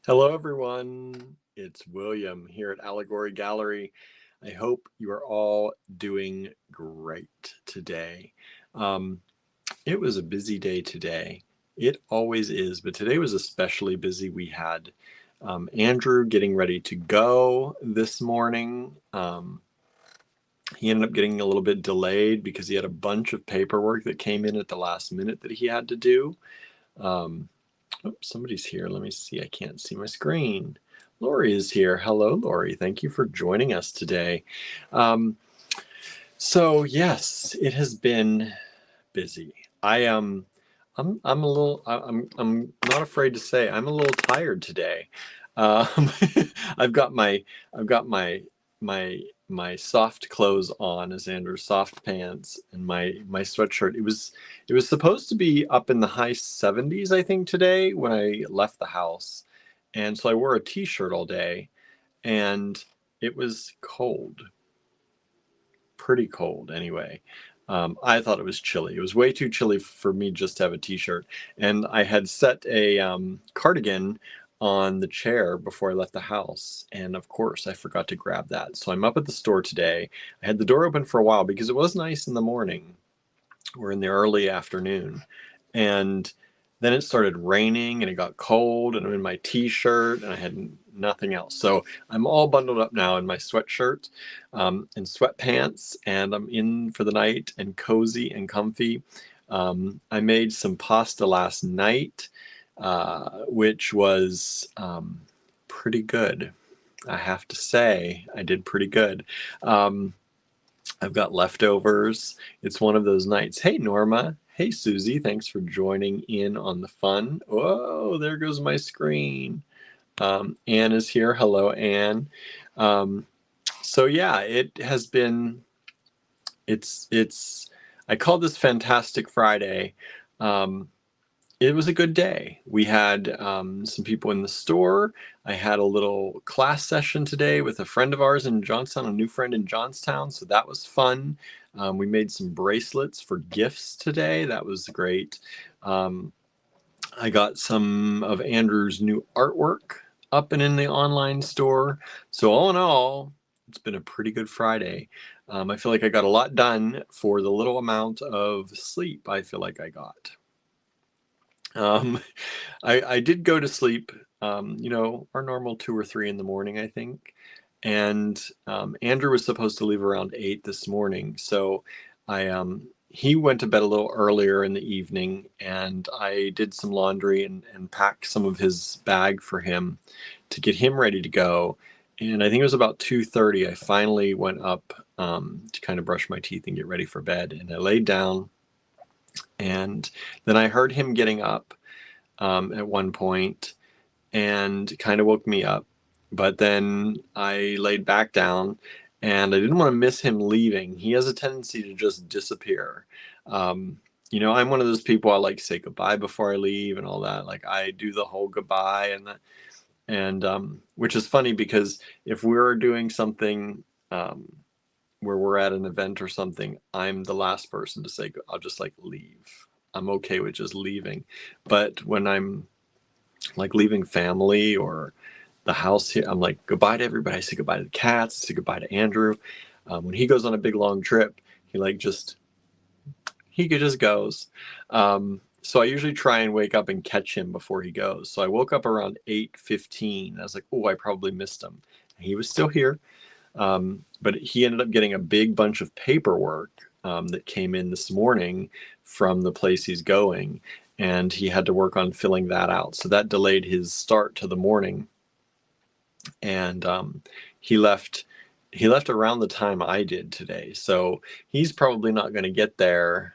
Hello, everyone. It's William here at Allegory Gallery. I hope you are all doing great today. Um, it was a busy day today. It always is, but today was especially busy. We had Andrew getting ready to go this morning. He ended up getting a little bit delayed because he had a bunch of paperwork that came in at the last minute that he had to do. Um, Oops, somebody's here. Let me see. I can't see my screen. Lori is here. Hello, Lori. Thank you for joining us today. Um, so yes, it has been busy. I'm a little. I'm not afraid to say I'm a little tired today. Um, I've got my I've got my soft clothes on, as Andrew's soft pants, and my sweatshirt. It was supposed to be up in the high 70s, I think, today when I left the house, and so I wore a t-shirt all day, and it was cold, pretty cold anyway. I thought it was chilly. It was way too chilly for me just to have a t-shirt. And I had set a cardigan on the chair before I left the house. And of course, I forgot to grab that. So I'm up at the store today. I had the door open for a while because it was nice in the morning or in the early afternoon. And then it started raining and it got cold and I'm in my t-shirt and I had nothing else. So I'm all bundled up now in my sweatshirt and sweatpants, and I'm in for the night and cozy and comfy. I made some pasta last night, which was pretty good. I have to say, I did pretty good. I've got leftovers. It's one of those nights. Hey, Norma. Hey, Susie. Thanks for joining in on the fun. Whoa, there goes my screen. Anne is here. Hello, Anne. Um, so yeah, it has been. It's. I call this Fantastic Friday. Um, it was a good day. We had some people in the store. I had a little class session today with a friend of ours in Johnstown, a new friend in Johnstown. So that was fun. We made some bracelets for gifts today. That was great. Um, I got some of Andrew's new artwork up and in the online store. So all in all, it's been a pretty good Friday. I feel like I got a lot done for the little amount of sleep I feel like I got. Um, I did go to sleep, our normal 2 or 3 in the morning, I think. And Andrew was supposed to leave around 8 this morning. So he went to bed a little earlier in the evening, and I did some laundry and packed some of his bag for him to get him ready to go. And I think it was about 2:30. I finally went up to kind of brush my teeth and get ready for bed. And I laid down, and then I heard him getting up at one point and kind of woke me up. But then I laid back down and I didn't want to miss him leaving. He has a tendency to just disappear. I'm one of those people, I like say goodbye before I leave and all that. Like I do the whole goodbye and which is funny because if we're doing something where we're at an event or something, I'm the last person to say, I'll just like leave. I'm okay with just leaving. But when I'm like leaving family or the house here, I'm like, goodbye to everybody. I say goodbye to the cats. I say goodbye to Andrew. When he goes on a big long trip, he just goes. So I usually try and wake up and catch him before he goes. So I woke up around 8:15. I was like, oh, I probably missed him. He was still here. But he ended up getting a big bunch of paperwork that came in this morning from the place he's going, and he had to work on filling that out. So that delayed his start to the morning, and he left. He left around the time I did today, so he's probably not going to get there.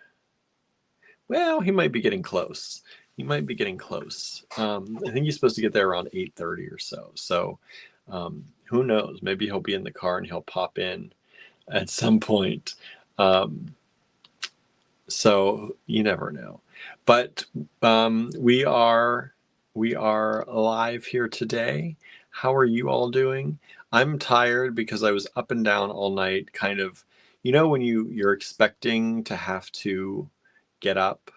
Well, he might be getting close. He might be getting close. I think he's supposed to get there around 8:30 or so. So who knows? Maybe he'll be in the car and he'll pop in at some point. Um, so you never know. But we are alive here today. How are you all doing? I'm tired because I was up and down all night, kind of, when you're expecting to have to get up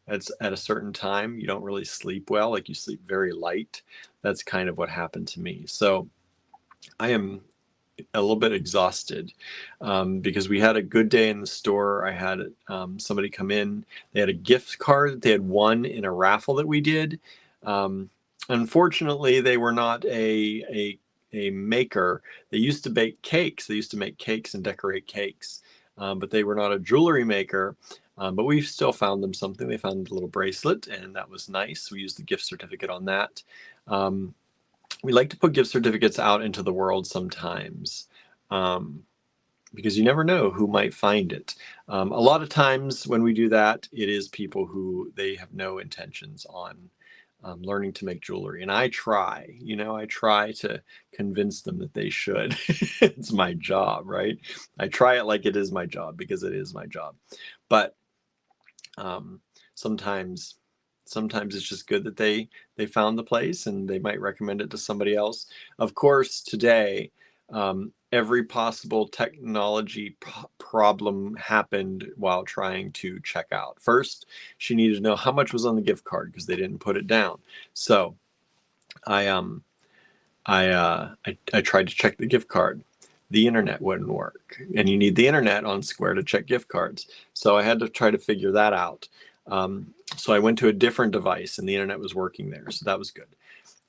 at a certain time, you don't really sleep well, like you sleep very light. That's kind of what happened to me. So I am a little bit exhausted because we had a good day in the store. I had somebody come in. They had a gift card that they had won in a raffle that we did. Unfortunately, they were not a maker. They used to bake cakes. They used to make cakes and decorate cakes, but they were not a jewelry maker. But we still found them something. They found a little bracelet, and that was nice. We used the gift certificate on that. We like to put gift certificates out into the world sometimes because you never know who might find it. A lot of times when we do that, it is people who they have no intentions on learning to make jewelry. And I try to convince them that they should. It's my job, right? I try it like it is my job because it is my job. But sometimes it's just good that they found the place and they might recommend it to somebody else. Of course, today every possible technology problem happened while trying to check out. First, she needed to know how much was on the gift card because they didn't put it down. So I tried to check the gift card. The internet wouldn't work, and you need the internet on Square to check gift cards. So I had to try to figure that out. So I went to a different device and the internet was working there. So that was good.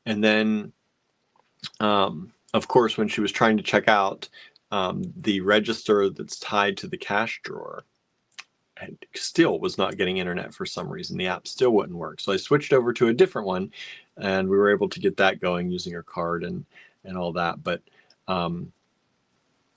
And then, of course, when she was trying to check out, the register that's tied to the cash drawer still was not getting internet for some reason. The app still wouldn't work. So I switched over to a different one and we were able to get that going using her card and all that. But,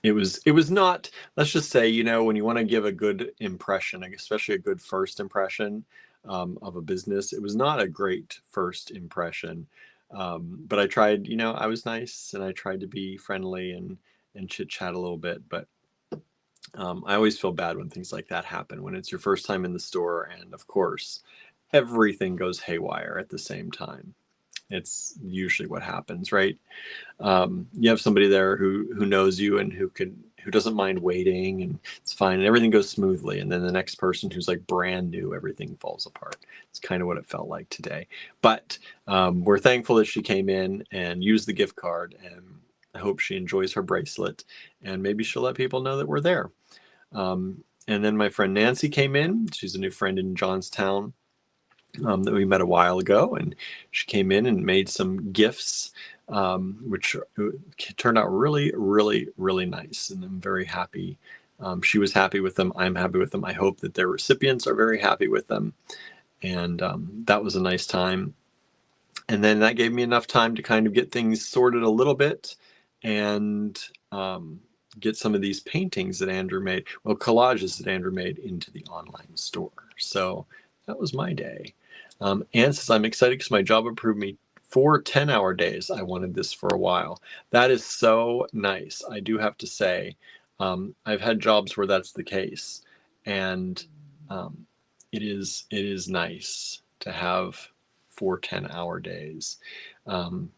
it was not, let's just say, when you want to give a good impression, especially a good first impression of a business, it was not a great first impression. But I tried, I was nice and I tried to be friendly and chit chat a little bit. But I always feel bad when things like that happen, when it's your first time in the store. And of course, everything goes haywire at the same time. It's usually what happens, right? You have somebody there who knows you and who doesn't mind waiting, and it's fine and everything goes smoothly. And then the next person who's like brand new, everything falls apart. It's kind of what it felt like today. But we're thankful that she came in and used the gift card, and I hope she enjoys her bracelet, and maybe she'll let people know that we're there. And then my friend Nancy came in. She's a new friend in Johnstown. That we met a while ago, and she came in and made some gifts, which turned out really, really, really nice. And I'm very happy. She was happy with them. I'm happy with them. I hope that their recipients are very happy with them. And that was a nice time. And then that gave me enough time to kind of get things sorted a little bit and get some of these paintings that Andrew made, collages that Andrew made, into the online store. So that was my day. Anne says, I'm excited because my job approved me 4 10-hour days. I wanted this for a while. That is so nice. I do have to say, I've had jobs where that's the case. And it is nice to have 4 10-hour days. Andrew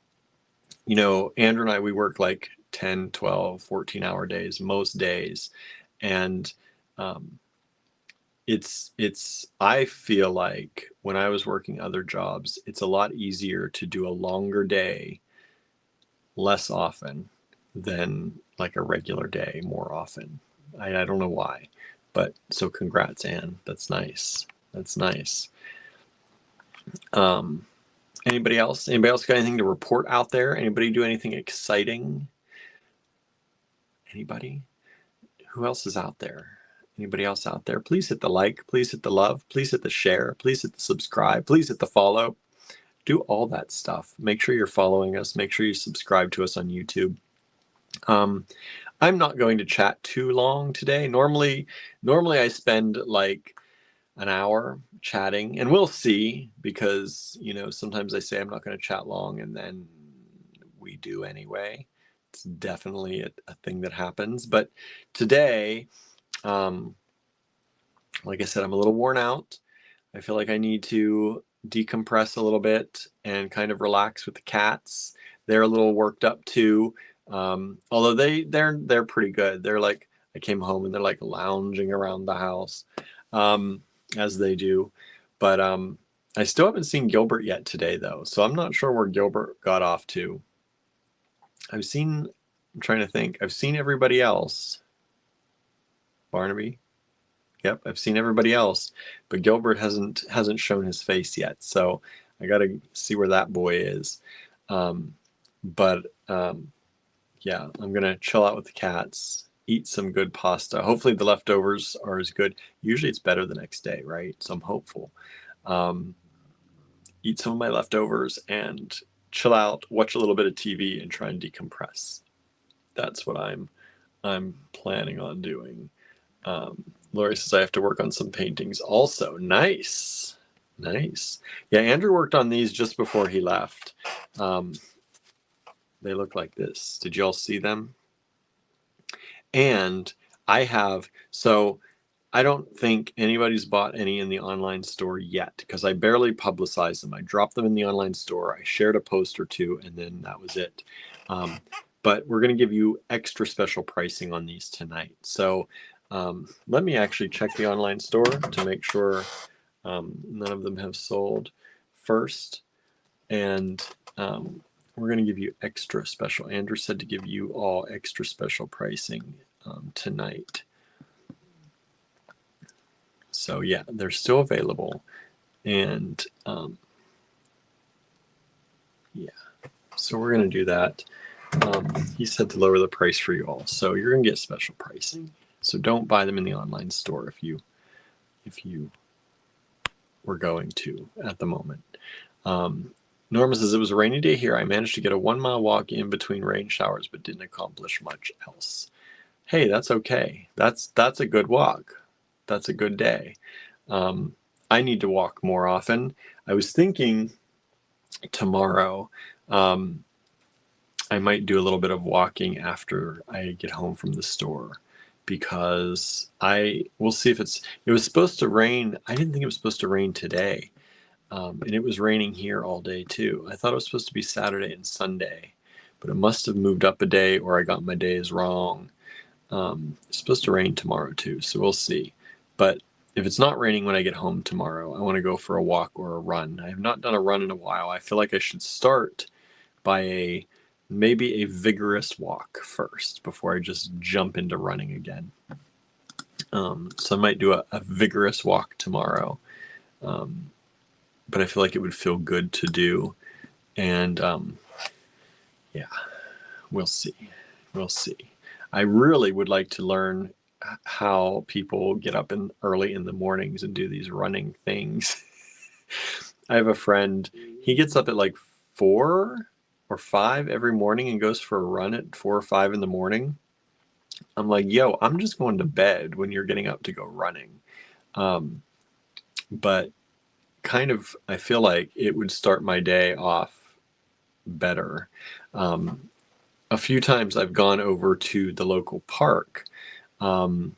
and I, we work like 10, 12, 14-hour days most days. And I feel like when I was working other jobs, it's a lot easier to do a longer day less often than like a regular day more often. I don't know why, but so congrats, Anne. That's nice. That's nice. Anybody else got anything to report out there? Anybody do anything exciting? Anybody? Who else is out there? Anybody else out there? Please hit the like, please hit the love, please hit the share, please hit the subscribe, please hit the follow. Do all that stuff. Make sure you're following us. Make sure you subscribe to us on YouTube. I'm not going to chat too long today. Normally I spend like an hour chatting, and we'll see, because sometimes I say I'm not going to chat long and then we do anyway. It's definitely a thing that happens. But today, like I said, I'm a little worn out. I feel like I need to decompress a little bit and kind of relax with the cats. They're a little worked up too. Although they're pretty good. They're like, I came home and they're like lounging around the house, as they do. But I still haven't seen Gilbert yet today, though. So I'm not sure where Gilbert got off to. I'm trying to think. I've seen everybody else. Barnaby. Yep, I've seen everybody else, but Gilbert hasn't shown his face yet. So I got to see where that boy is. But yeah, I'm gonna chill out with the cats, eat some good pasta. Hopefully the leftovers are as good. Usually it's better the next day, right? So I'm hopeful. Eat some of my leftovers and chill out, watch a little bit of TV, and try and decompress. That's what I'm planning on doing. Lori says I have to work on some paintings also. Nice. Yeah, Andrew worked on these just before he left. They look like this. Did you all see them? And I don't think anybody's bought any in the online store yet because I barely publicized them. I dropped them in the online store. I shared a post or two, and then that was it. But we're going to give you extra special pricing on these tonight. So let me actually check the online store to make sure none of them have sold first. And we're going to give you extra special. Andrew said to give you all extra special pricing tonight. So yeah, they're still available. And yeah, so we're going to do that. He said to lower the price for you all. So you're going to get special pricing. So don't buy them in the online store if you were going to at the moment. Norma says, it was a rainy day here. I managed to get a 1 mile walk in between rain showers, but didn't accomplish much else. Hey, that's okay. That's a good walk. That's a good day. I need to walk more often. I was thinking tomorrow I might do a little bit of walking after I get home from the store because we'll see if it was supposed to rain. I didn't think it was supposed to rain today. And it was raining here all day too. I thought it was supposed to be Saturday and Sunday, but it must have moved up a day or I got my days wrong. It's supposed to rain tomorrow too, so we'll see. But if it's not raining when I get home tomorrow, I want to go for a walk or a run. I have not done a run in a while. I feel like I should start by maybe a vigorous walk first before I just jump into running again. So I might do a vigorous walk tomorrow. But I feel like it would feel good to do. And yeah, we'll see. I really would like to learn how people get up early in the mornings and do these running things. I have a friend, he gets up at like 4 or 5 every morning and goes for a run at 4 or 5 in the morning. I'm like, yo, I'm just going to bed when you're getting up to go running. But kind of, I feel like it would start my day off better. A few times I've gone over to the local park and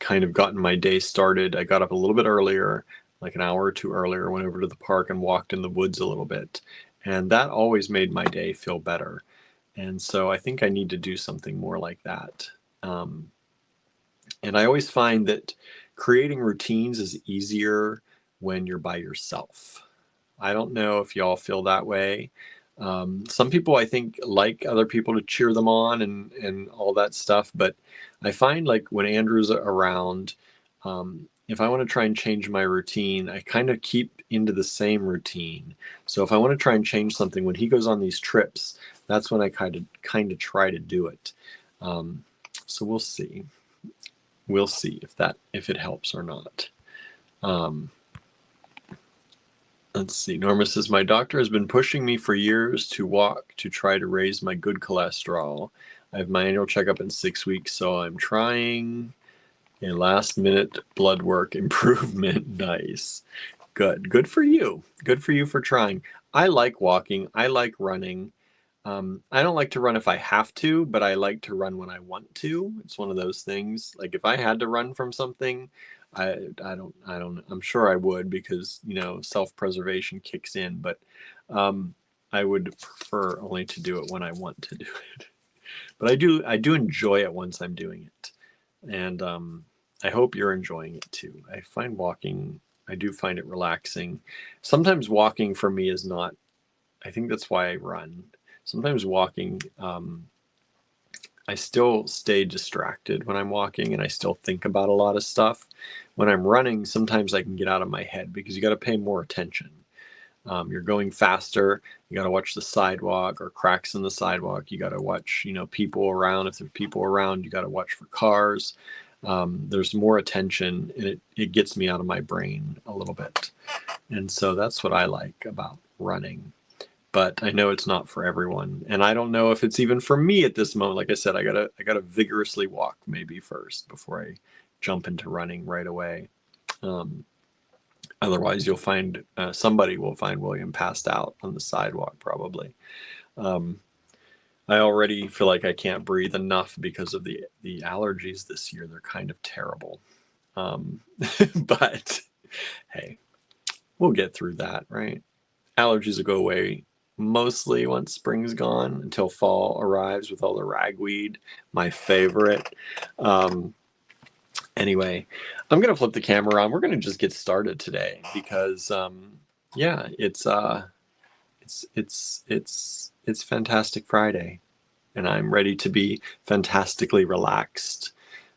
kind of gotten my day started. I got up a little bit earlier, like an hour or two earlier, went over to the park and walked in the woods a little bit. And that always made my day feel better. And so I think I need to do something more like that. And I always find that creating routines is easier when you're by yourself. I don't know if y'all feel that way. Some people, I think, like other people to cheer them on and all that stuff. But I find like when Andrew's around, if I want to try and change my routine, I kind of keep into the same routine. So if I want to try and change something, when he goes on these trips, that's when I kind of try to do it. So we'll see. We'll see if it helps or not. Let's see. Norma says, my doctor has been pushing me for years to walk to try to raise my good cholesterol. I have my annual checkup in 6 weeks, so I'm trying a last minute blood work improvement. Nice. Good for you. Good for you for trying. I like walking. I like running. I don't like to run if I have to, but I like to run when I want to. It's one of those things. Like if I had to run from something, I'm sure I would because, self-preservation kicks in, but I would prefer only to do it when I want to do it. But I do enjoy it once I'm doing it. And I hope you're enjoying it too. I find walking I do find it relaxing. Sometimes walking for me is not, I think that's why I run. Sometimes walking, I still stay distracted when I'm walking and I still think about a lot of stuff. When I'm running, sometimes I can get out of my head because you got to pay more attention. You're going faster. You got to watch the sidewalk or cracks in the sidewalk. You got to watch, people around. If there's people around, you got to watch for cars. There's more attention, and it gets me out of my brain a little bit. And so that's what I like about running. But I know it's not for everyone, and I don't know if it's even for me at this moment. Like I said, I gotta vigorously walk maybe first before I jump into running right away. Otherwise, you'll find somebody will find William passed out on the sidewalk probably. I already feel like I can't breathe enough because of the allergies this year. They're kind of terrible. But hey, we'll get through that, right? Allergies will go away mostly once spring's gone until fall arrives with all the ragweed, my favorite. Anyway, I'm gonna flip the camera on. We're gonna just get started today because yeah, it's Fantastic Friday, and I'm ready to be fantastically relaxed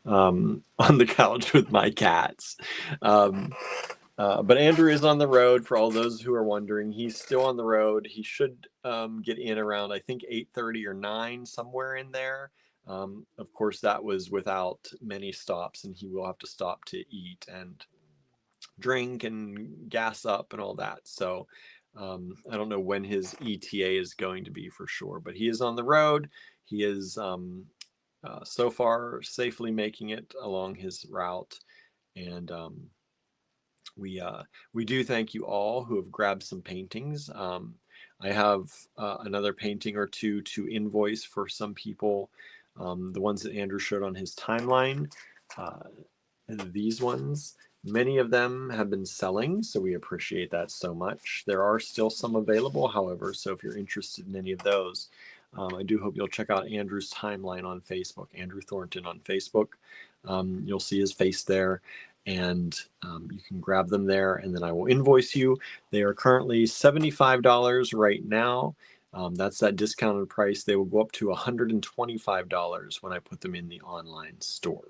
on the couch with my cats. But Andrew is on the road, for all those who are wondering. He's still on the road. He should get in around, I think, 8:30 or 9, somewhere in there. Of course, that was without many stops, and he will have to stop to eat and drink and gas up and all that. So I don't know when his ETA is going to be for sure, but he is on the road. He is so far safely making it along his route. And we do thank you all who have grabbed some paintings. I have another painting or two to invoice for some people. The ones that Andrew showed on his timeline, and these ones, many of them have been selling, so we appreciate that so much. There are still some available, however, so if you're interested in any of those, I do hope you'll check out Andrew's timeline on Facebook, Andrew Thornton on Facebook. You'll see his face there, and you can grab them there, and then I will invoice you. They are currently $75 right now. That's that discounted price. They will go up to $125 when I put them in the online store.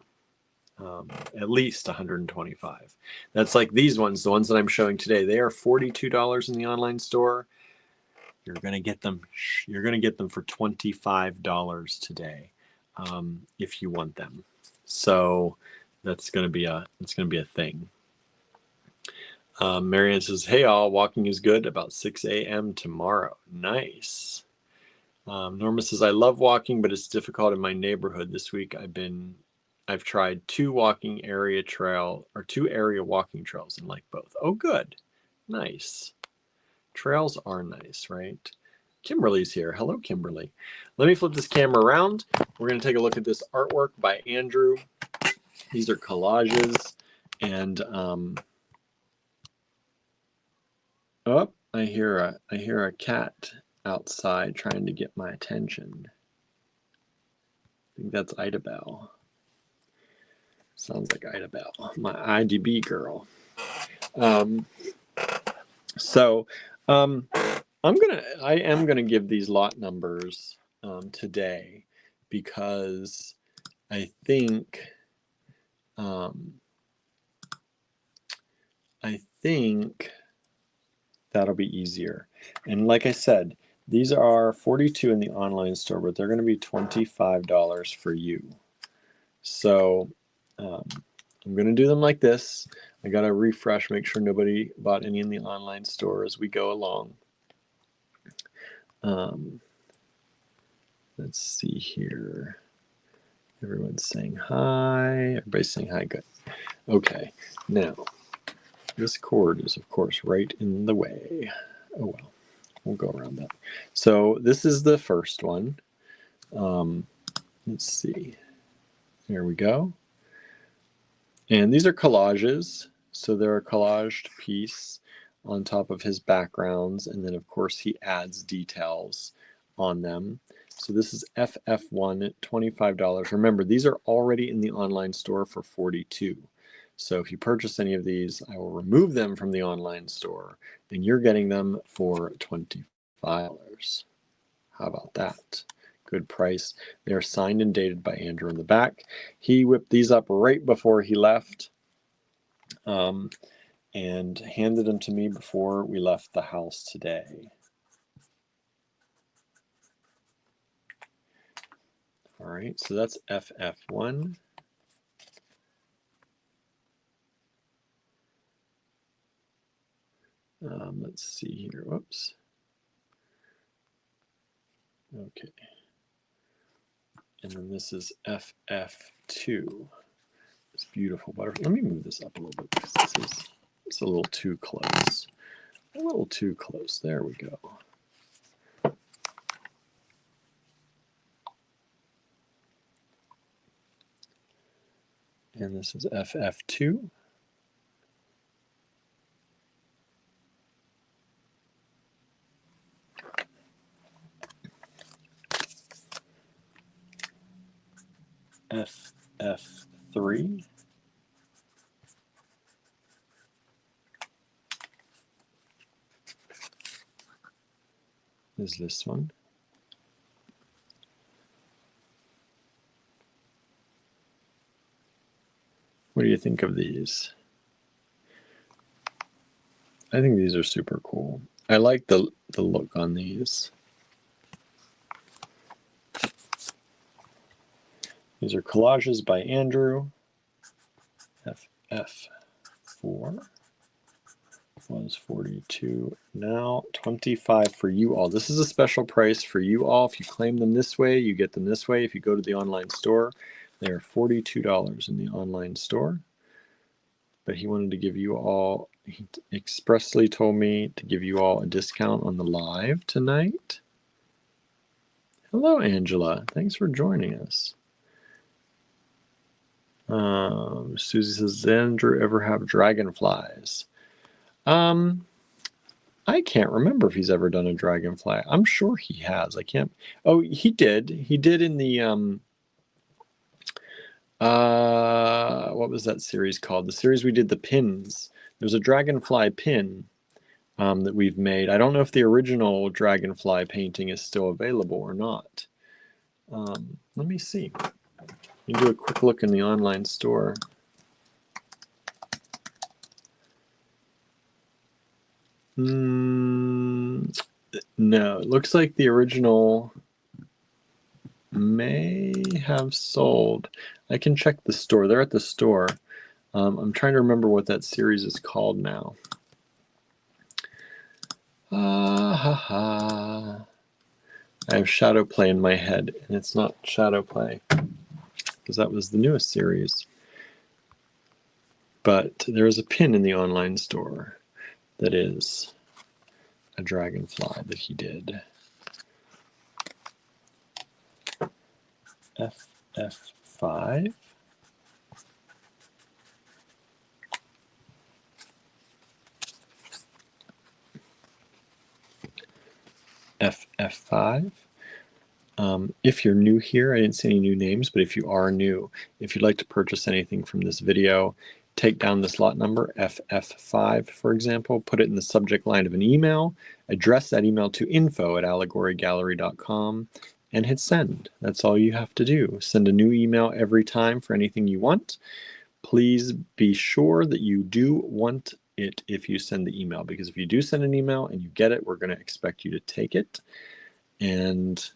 At least 125. That's like these ones, the ones that I'm showing today. They are $42 in the online store. You're gonna get them. You're gonna get them for $25 today, if you want them. So that's gonna be a thing. Marianne says, "Hey all, walking is good. About 6 a.m. tomorrow. Nice." Norma says, "I love walking, but it's difficult in my neighborhood. This week I've tried two area walking trails and like both." Oh, good. Nice. Trails are nice, right? Kimberly's here. Hello, Kimberly. Let me flip this camera around. We're going to take a look at this artwork by Andrew. These are collages. And oh, I hear a cat outside trying to get my attention. I think that's Ida Bell. Sounds like Ida Bell, my IDB girl. I am gonna give these lot numbers today because I think that'll be easier. And like I said, these are 42 in the online store, but they're going to be $25 for you. So I'm going to do them like this. I got to refresh, make sure nobody bought any in the online store as we go along. Let's see here. Everyone's saying hi. Everybody's saying hi. Good. Okay. Now, this cord is, of course, right in the way. Oh, well. We'll go around that. So this is the first one. Let's see. There we go. And these are collages. So they're a collaged piece on top of his backgrounds. And then, of course, he adds details on them. So this is FF1 at $25. Remember, these are already in the online store for $42. So if you purchase any of these, I will remove them from the online store, and you're getting them for $25. How about that? Good price. They are signed and dated by Andrew in the back. He whipped these up right before he left, and handed them to me before we left the house today. All right, so that's FF1. Let's see here. Whoops. Okay. And then this is FF2. This beautiful butterfly. Let me move this up a little bit because it's a little too close. A little too close. There we go. And this is FF2. FF3. Is this one. What do you think of these? I think these are super cool. I like the look on these. These are collages by Andrew. FF4 was 42. Now 25 for you all. This is a special price for you all. If you claim them this way, you get them this way. If you go to the online store, they are $42 in the online store. But he wanted to give you all, he expressly told me to give you all a discount on the live tonight. Hello, Angela. Thanks for joining us. Susie says, does Andrew ever have dragonflies? I can't remember if he's ever done a dragonfly. I'm sure he has. I can't. Oh, he did. He did in the what was that series called? The series we did the pins. There's a dragonfly pin that we've made. I don't know if the original dragonfly painting is still available or not. Let me see. You can do a quick look in the online store. No, it looks like the original may have sold. I can check the store. They're at the store. I'm trying to remember what that series is called now. I have Shadow Play in my head, and it's not Shadow Play because that was the newest series. But there is a pin in the online store that is a dragonfly that he did. FF5. FF5. If you're new here, I didn't see any new names, but if you are new, if you'd like to purchase anything from this video, take down this lot number, FF5, for example, put it in the subject line of an email, address that email to info@allegorygallery.com, and hit send. That's all you have to do. Send a new email every time for anything you want. Please be sure that you do want it if you send the email, because if you do send an email and you get it, we're going to expect you to take it. And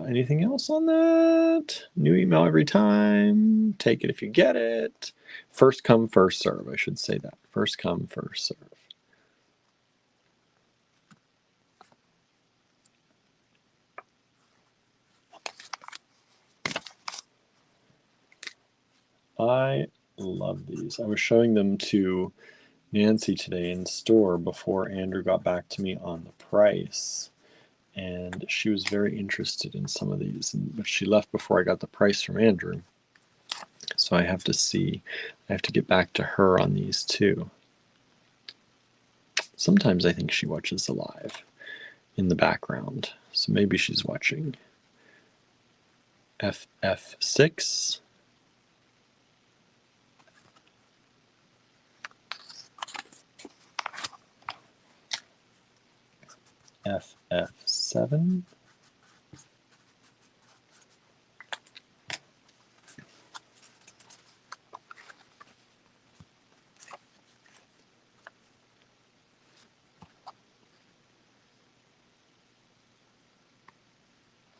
anything else on that? New email every time. Take it if you get it. First come, first serve. I should say that. First come, first serve. I love these. I was showing them to Nancy today in store before Andrew got back to me on the price. And she was very interested in some of these, but she left before I got the price from Andrew. So I have to see, I have to get back to her on these too. Sometimes I think she watches the live in the background, so maybe she's watching. FF6, FF7.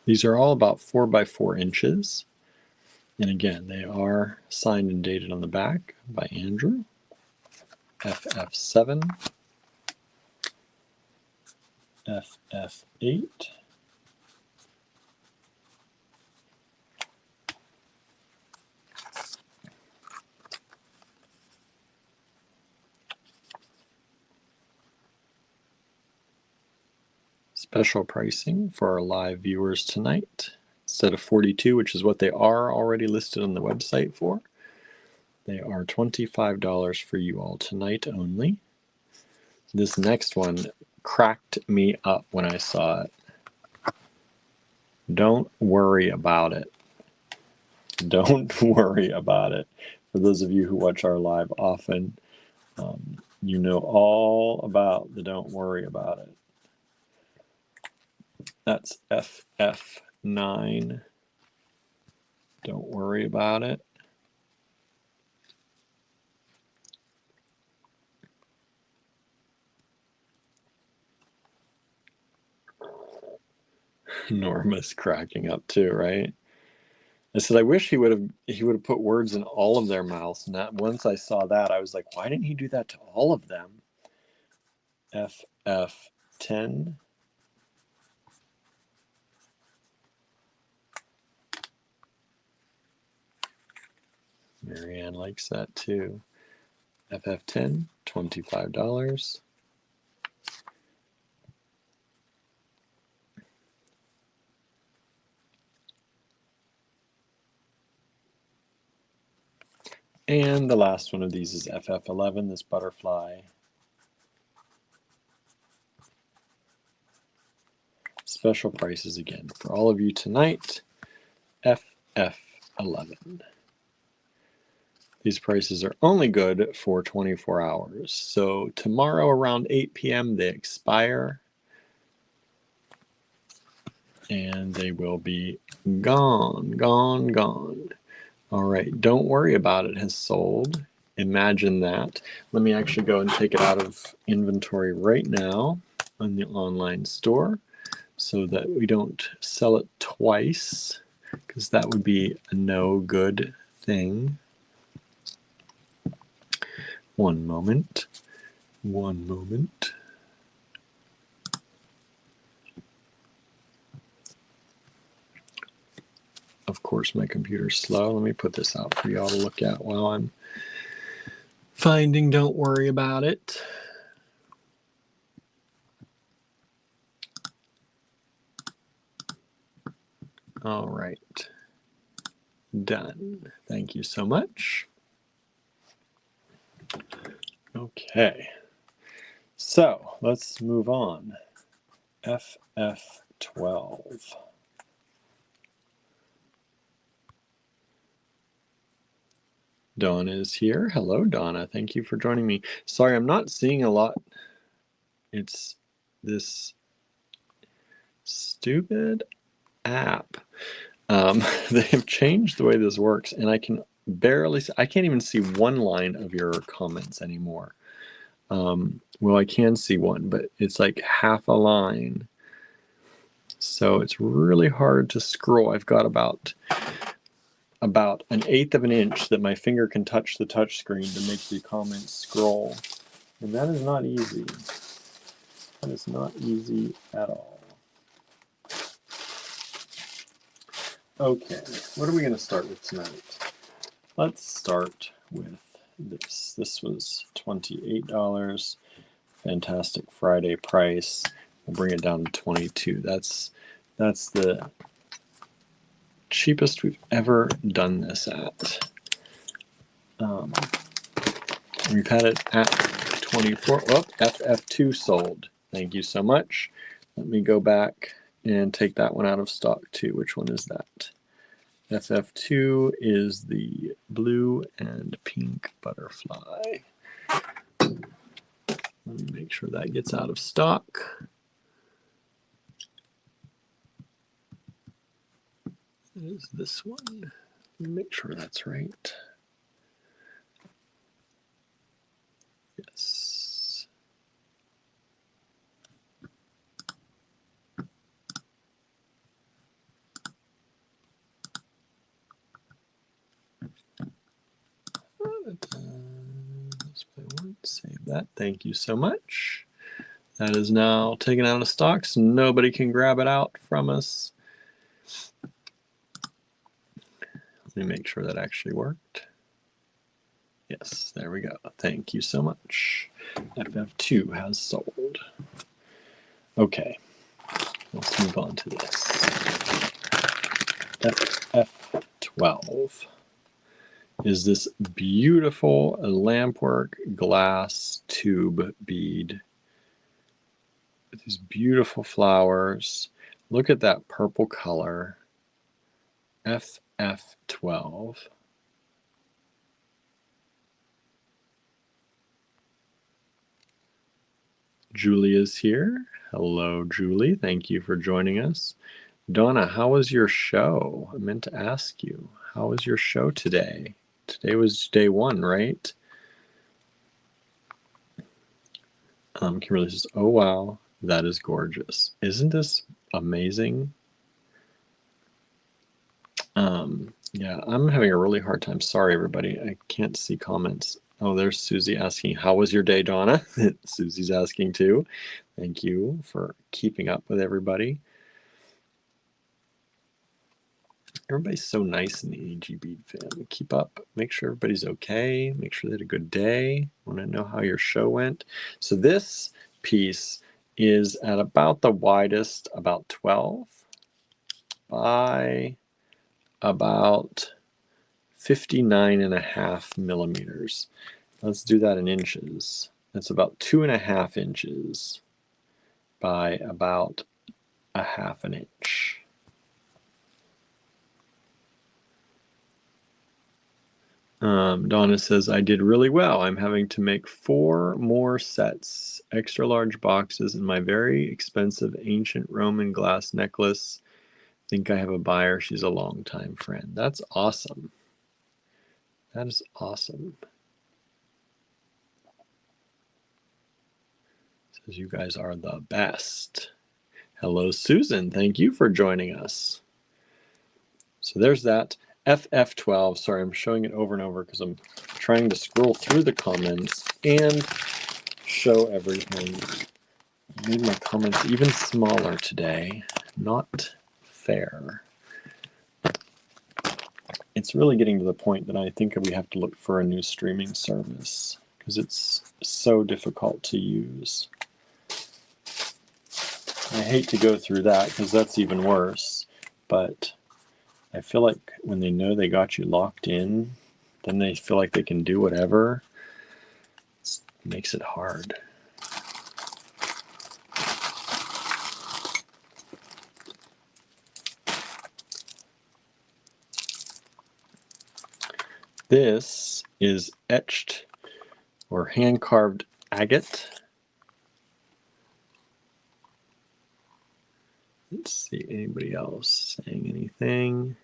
These are all about 4 by 4 inches. And again, they are signed and dated on the back by Andrew. FF7, FF8, special pricing for our live viewers tonight. Instead of $42, which is what they are already listed on the website for, they are $25 for you all tonight only. This next one cracked me up when I saw it. Don't worry about it. Don't worry about it. For those of you who watch our live often, you know all about the don't worry about it. That's FF9. Don't worry about it. Norma's cracking up too, right? I said, I wish he would have put words in all of their mouths. And that once I saw that, I was like, why didn't he do that to all of them? FF10. Marianne likes that too. FF10, $25. And the last one of these is FF11, this butterfly. Special prices again for all of you tonight, FF11. These prices are only good for 24 hours. So tomorrow around 8 p.m. they expire. And they will be gone, gone, gone. All right, don't worry about it has sold. Imagine that. Let me actually go and take it out of inventory right now on the online store so that we don't sell it twice, because that would be a no good thing. One moment. One moment. Of course, my computer's slow. Let me put this out for y'all to look at while I'm finding Don't Worry About It. All right. Done. Thank you so much. Okay. So let's move on. FF12. Donna is here. Hello, Donna. Thank you for joining me. Sorry, I'm not seeing a lot. It's this stupid app. They have changed the way this works, and I can barely see, I can't even see one line of your comments anymore. Well, I can see one, but it's like half a line. So it's really hard to scroll. I've got about 1/8 of an inch that my finger can touch the touch screen to make the comments scroll. And that is not easy. That is not easy at all. Okay, what are we going to start with tonight? Let's start with this. This was $28. Fantastic Friday price. We'll bring it down to 22. That's the cheapest we've ever done this at. We've had it at 24. Oh, FF2 sold. Thank you so much. Let me go back and take that one out of stock too. Which one is that? FF2 is the blue and pink butterfly. Let me make sure that gets out of stock. is this one. Make sure that's right. Yes. Save that. Thank you so much. That is now taken out of stock, so nobody can grab it out from us. Let me make sure that actually worked. Yes, there we go. Thank you so much. FF2 has sold. Okay, let's move on to this. FF12 is this beautiful lampwork glass tube bead with these beautiful flowers. Look at that purple color. FF12. Julie is here. Hello, Julie. Thank you for joining us. Donna, how was your show? I meant to ask you. How was your show today? Today was day one, right? Kimberly says, oh, wow, that is gorgeous. Isn't this amazing? Yeah, I'm having a really hard time. Sorry, everybody. I can't see comments. Oh, there's Susie asking, how was your day, Donna? Susie's asking too. Thank you for keeping up with everybody. Everybody's so nice in the AG Bead family. Keep up. Make sure everybody's okay. Make sure they had a good day. Want to know how your show went. So this piece is at about the widest, about 12 by about 59.5 millimeters. Let's do that in inches. That's about 2.5 inches by about 1/2 inch. Donna says, I did really well. I'm having to make 4 more sets, extra large boxes, and my very expensive ancient Roman glass necklace. Think I have a buyer. She's a longtime friend. That's awesome. That is awesome. Says you guys are the best. Hello, Susan. Thank you for joining us. So there's that. FF12. Sorry, I'm showing it over and over because I'm trying to scroll through the comments and show everything. I made my comments even smaller today. Not fair. It's really getting to the point that I think we have to look for a new streaming service because it's so difficult to use. I hate to go through that because that's even worse, but I feel like when they know they got you locked in, then they feel like they can do whatever. It makes it hard. This is etched or hand-carved agate. Let's see, anybody else saying anything?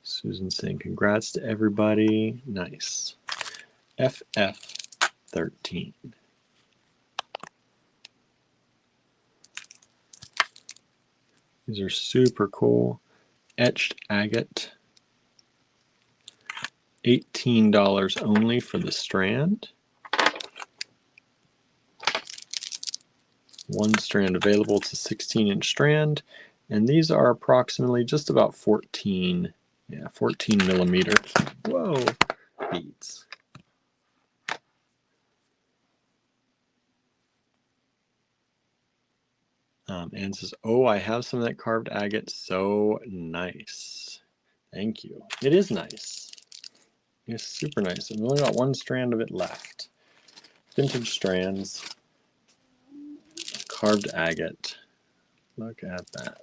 Susan saying congrats to everybody. Nice. FF13. These are super cool. Etched agate. $18 only for the strand. One strand available. It's a 16-inch strand. And these are approximately just about 14 millimeter. Whoa, beads. Anne says, oh, I have some of that carved agate. So nice. Thank you. It is nice. It's super nice. I've only got one strand of it left. Vintage strands. Carved agate. Look at that.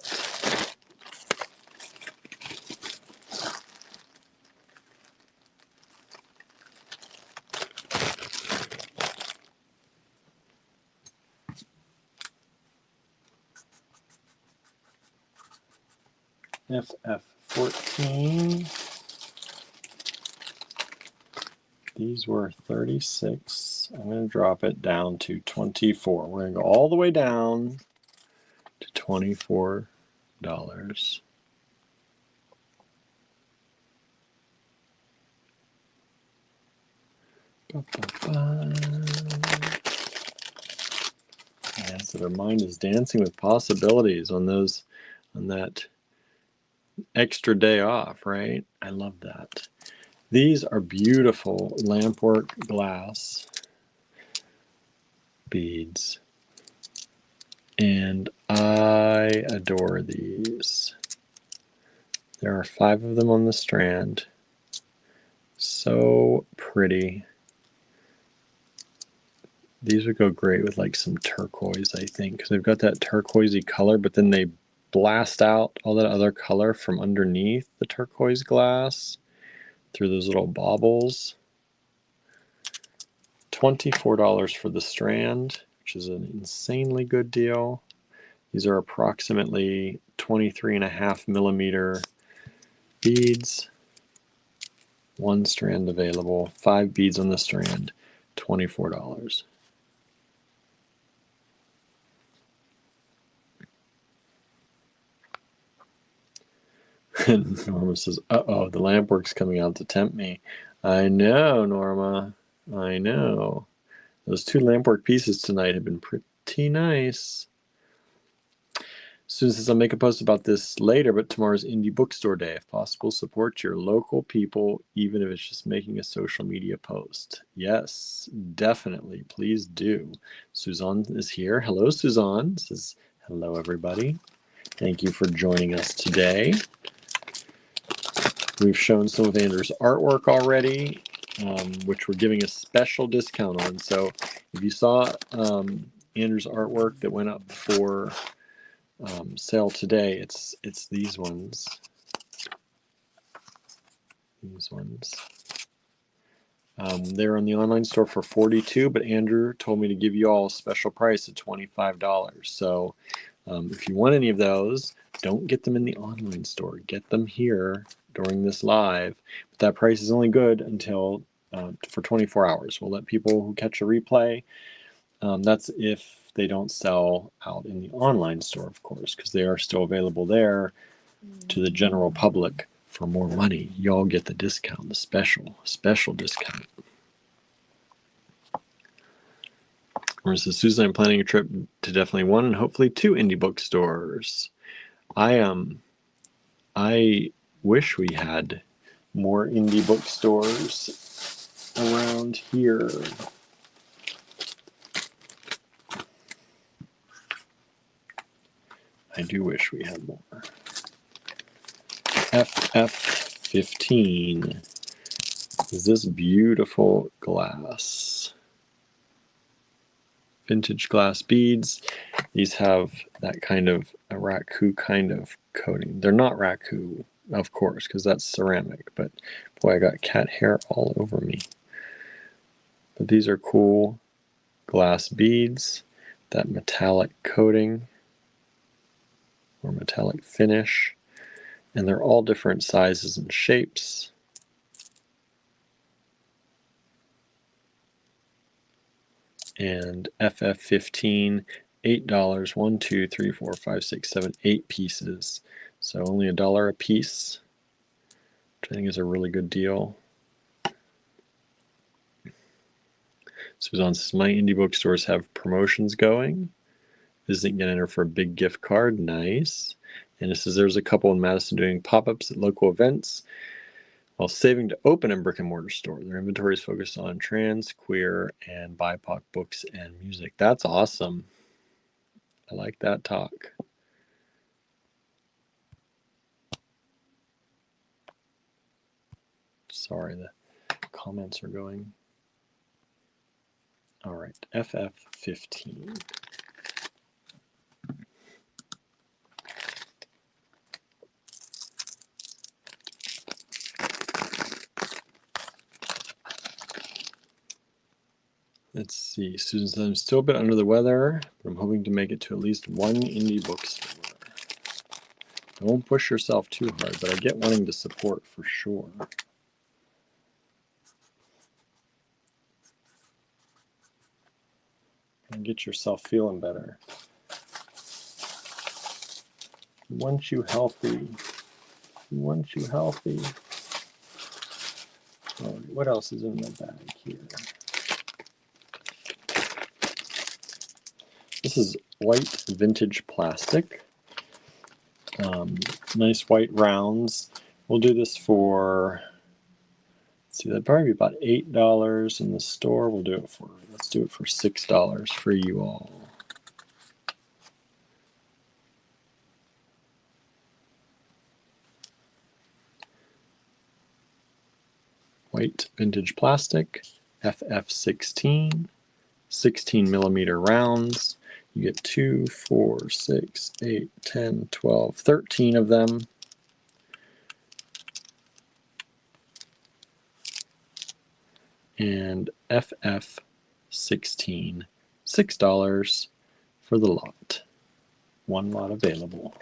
FF14. These were 36. I'm going to drop it down to 24. We're going to go all the way down to $24. Yeah, so their mind is dancing with possibilities on that extra day off, right? I love that. These are beautiful lampwork glass beads, and I adore these. There are 5 of them on the strand. So pretty. These would go great with like some turquoise, I think, because they've got that turquoisey color, but then they blast out all that other color from underneath the turquoise glass through those little baubles. $24 for the strand, which is an insanely good deal. These are approximately 23.5 millimeter beads. 1 strand available, 5 beads on the strand, $24. Norma says, uh-oh, the lampwork's coming out to tempt me. I know, Norma. I know. Those 2 lampwork pieces tonight have been pretty nice. Susan says, I'll make a post about this later, but tomorrow's Indie Bookstore Day. If possible, support your local people, even if it's just making a social media post. Yes, definitely. Please do. Suzanne is here. Hello, Suzanne. Says, hello, everybody. Thank you for joining us today. We've shown some of Andrew's artwork already, which we're giving a special discount on. So if you saw Andrew's artwork that went up for sale today, it's these ones. They're on the online store for $42, but Andrew told me to give you all a special price of $25. So if you want any of those, don't get them in the online store. Get them here during this live. But that price is only good until for 24 hours. We'll let people who catch a replay. That's if they don't sell out in the online store, of course, because they are still available there to the general public for more money. Y'all get the discount, the special discount. Marissa says, Susan, I'm planning a trip to definitely 1 and hopefully 2 indie bookstores. I wish we had more indie bookstores around here. I do wish we had more. FF15 is this beautiful glass. Vintage glass beads. These have that kind of a raku kind of coating. They're not raku, of course, because that's ceramic, but boy, I got cat hair all over me. But these are cool glass beads, that metallic coating or metallic finish, and they're all different sizes and shapes. And FF15, $8, 1, 2, 3, 4, 5, 6, 7, 8 pieces. So only $1 a piece, which I think is a really good deal. Suzanne says, my indie bookstores have promotions going. Visiting can enter for a big gift card. Nice. And it says there's a couple in Madison doing pop-ups at local events while saving to open a brick and mortar store. Their inventory is focused on trans, queer, and BIPOC books and music. That's awesome. I like that talk. Sorry, the comments are going. All right, FF15. Let's see. Susan says, I'm still a bit under the weather, but I'm hoping to make it to at least 1 indie bookstore. Don't push yourself too hard, but I get wanting to support for sure. And get yourself feeling better. We want you healthy. We want you healthy. All right, what else is in the bag here? This is white vintage plastic. Nice white rounds. We'll do this for, let's see, that'd probably be about $8 in the store. We'll do it for, let's do it for $6 for you all. White vintage plastic, FF16, 16 millimeter rounds. You get 2, 4, 6, 8, 10, 12, 13 of them. And FF16, $6 for the lot. One lot available.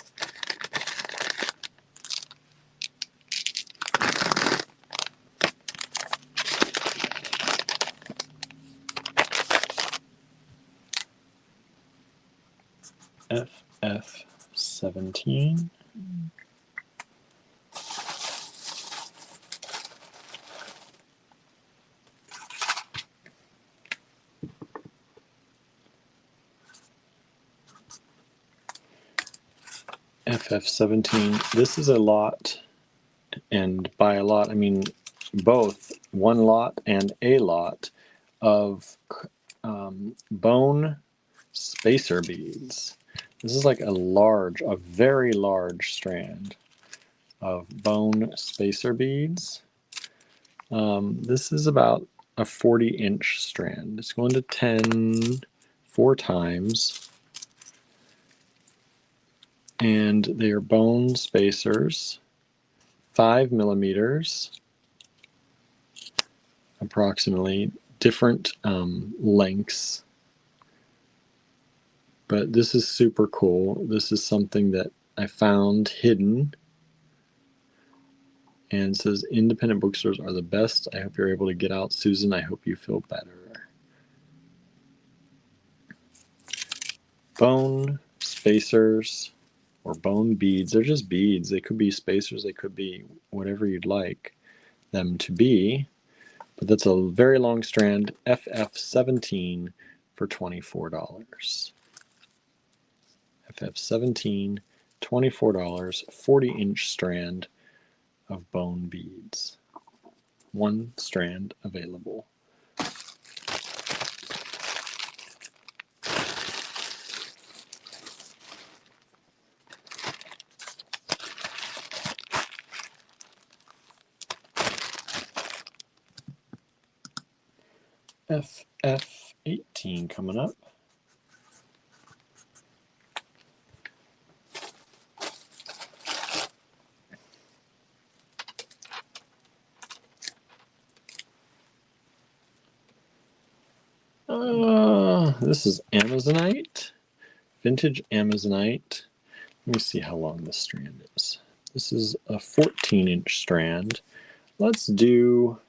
FF17. FF17. This is a lot, and by a lot I mean both one lot and a lot of bone spacer beads. This is like a very large strand of bone spacer beads. This is about a 40-inch strand. It's going to 10 4 times. And they are bone spacers, 5 millimeters, approximately, different lengths. But this is super cool. This is something that I found hidden. And it says, independent bookstores are the best. I hope you're able to get out, Susan. I hope you feel better. Bone spacers or bone beads. They're just beads. They could be spacers. They could be whatever you'd like them to be. But that's a very long strand. FF17 for $24. FF17, $24, 40-inch strand of bone beads. One strand available. FF18 coming up. This is Amazonite, vintage Amazonite. Let me see how long this strand is. This is a 14-inch strand. Let's do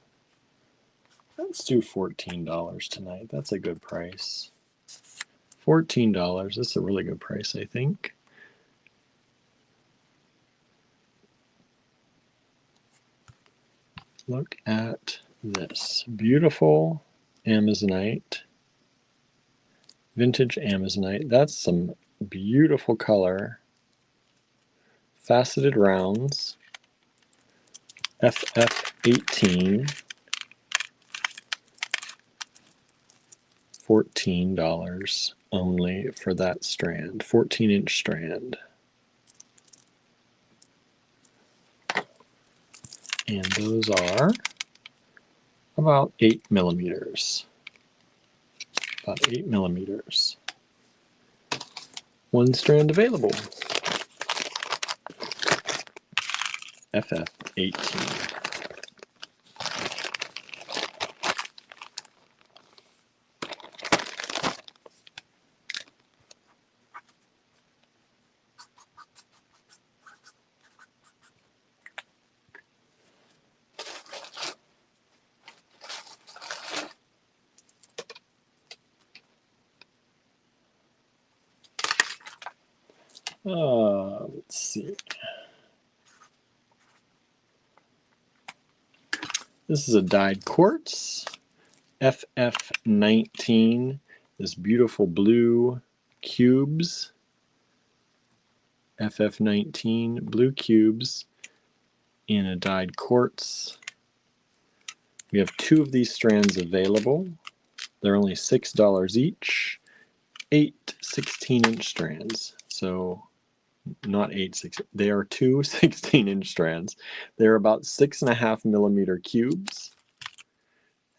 $14 tonight. That's a good price. $14. That's a really good price, I think. Look at this. Beautiful Amazonite. Vintage Amazonite. That's some beautiful color. Faceted rounds. FF18. $14 only for that strand. 14-inch strand. And those are about 8 millimeters. About 8 millimeters. One strand available. FF18. Let's see. This is a dyed quartz, FF19, this beautiful blue cubes, FF19 blue cubes in a dyed quartz. We have 2 of these strands available. They're only $6 each, 8 16-inch strands. So not 8, 6, they are 2 16-inch strands. They're about 6.5 millimeter cubes.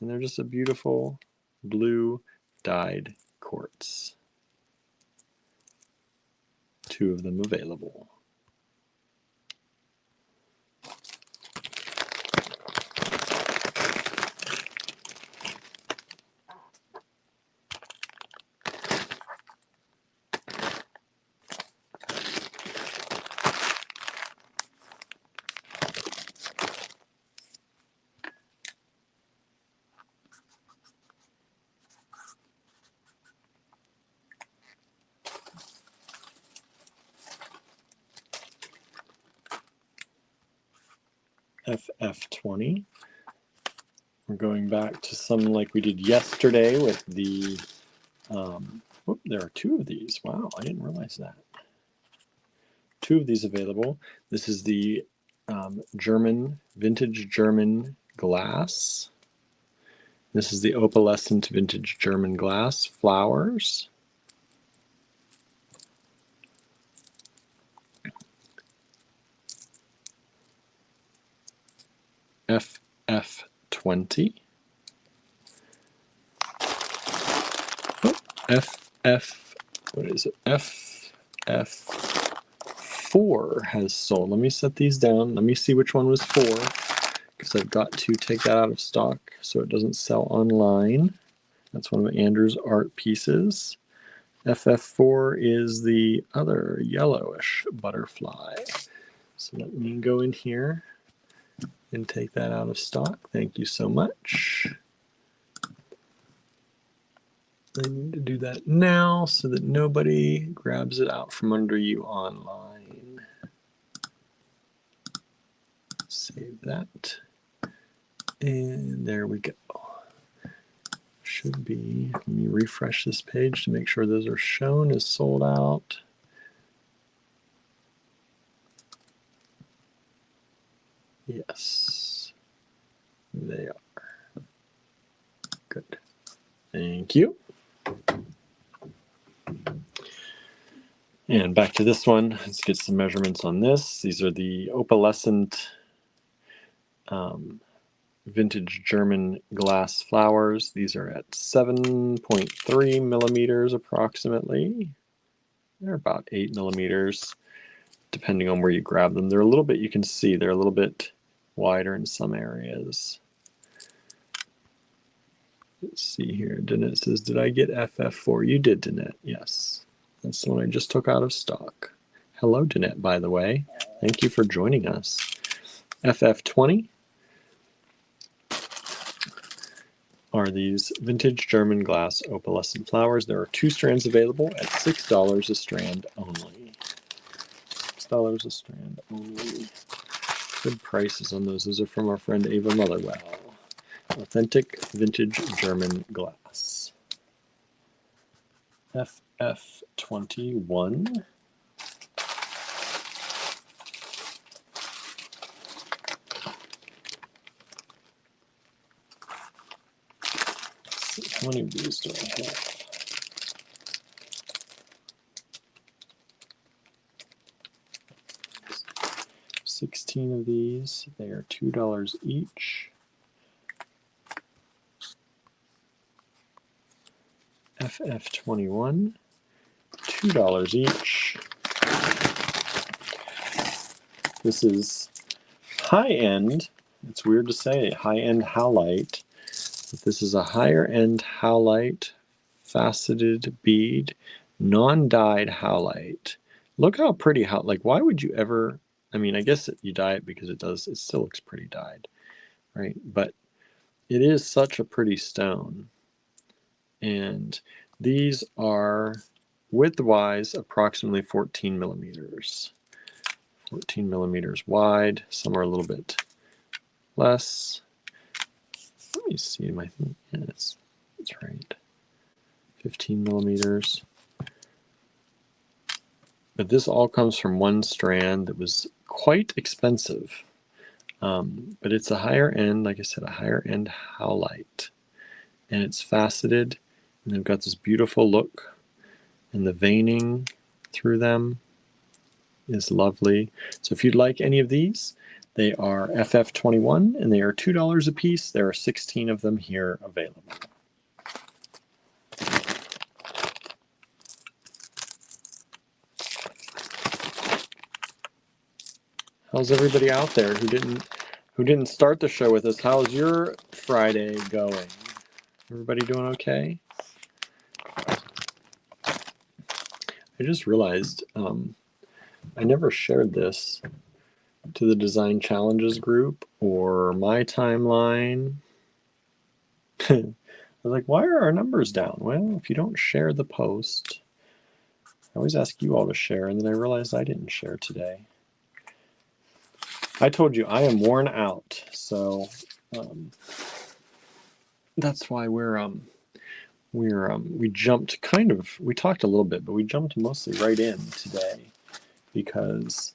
And they're just a beautiful blue dyed quartz. 2 of them available. FF20. We're going back to some like we did yesterday with the, there are 2 of these. Wow, I didn't realize that. 2 of these available. This is the vintage German glass. This is the opalescent vintage German glass flowers. FF20. What is it? FF4 has sold. Let me set these down. Let me see which one was 4, because I've got to take that out of stock so it doesn't sell online. That's one of Andrew's art pieces. FF4 is the other yellowish butterfly. So let me go in here and take that out of stock. Thank you so much. I need to do that now so that nobody grabs it out from under you online. Save that. And there we go. Should be, let me refresh this page to make sure those are shown as sold out. Yes, they are. Good. Thank you. And back to this one. Let's get some measurements on this. These are the opalescent vintage German glass flowers. These are at 7.3 millimeters approximately. They're about 8 millimeters, depending on where you grab them. They're a little bit, you can see, they're a little bit wider in some areas. Let's see here. Danette says, did I get FF4? You did, Danette. Yes. That's the one I just took out of stock. Hello, Danette, by the way. Thank you for joining us. FF20 are these vintage German glass opalescent flowers. There are 2 strands available at $6 a strand only. $6 a strand only. Good prices on those. Those are from our friend Ava Motherwell. Authentic vintage German glass. FF21. How many of these do I have? $16 of these. They are $2 each. FF21, $2 each. This is high-end. It's weird to say high-end howlite, but this is a higher-end howlite, faceted bead, non-dyed howlite. Look how pretty like why would you ever, I mean, I guess you dye it because it still looks pretty dyed, right? But it is such a pretty stone. And these are width-wise, approximately 14 millimeters. 14 millimeters wide. Some are a little bit less. Let me see. Yeah, that's right. 15 millimeters. But this all comes from one strand that was quite expensive. But it's a higher end, like I said, a higher end howlite. And it's faceted, and they've got this beautiful look. And the veining through them is lovely. So if you'd like any of these, they are FF21, and they are $2 a piece. There are 16 of them here available. How's everybody out there who didn't start the show with us? How's your Friday going? Everybody doing okay? I just realized I never shared this to the Design Challenges group or my timeline. I was like, why are our numbers down? Well, if you don't share the post, I always ask you all to share, and then I realized I didn't share today. I told you I am worn out, so that's why we jumped we talked a little bit, but we jumped mostly right in today because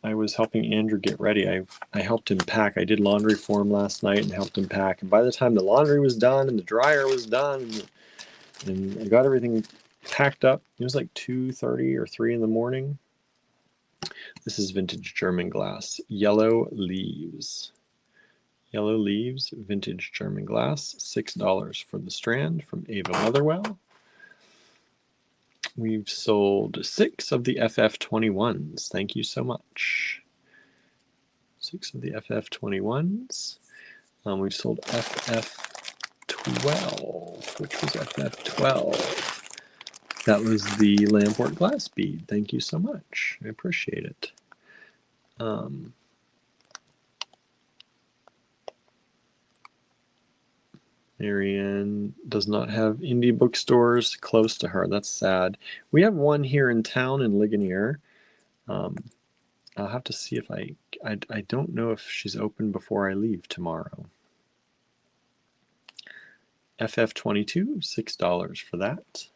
I was helping Andrew get ready. I helped him pack. I did laundry for him last night and helped him pack. And by the time the laundry was done and the dryer was done and I got everything packed up, it was like 2:30 or 3 in the morning. This is vintage German glass, Yellow Leaves. Yellow Leaves, vintage German glass, $6 for the strand from Ava Motherwell. We've sold 6 of the FF21s. Thank you so much. 6 of the FF21s. We've sold FF12. Which was FF12? That was the Lamport glass bead. Thank you so much. I appreciate it. Marianne does not have indie bookstores close to her. That's sad. We have one here in town in Ligonier. I'll have to see if I don't know if she's open before I leave tomorrow. FF22, $6 for that.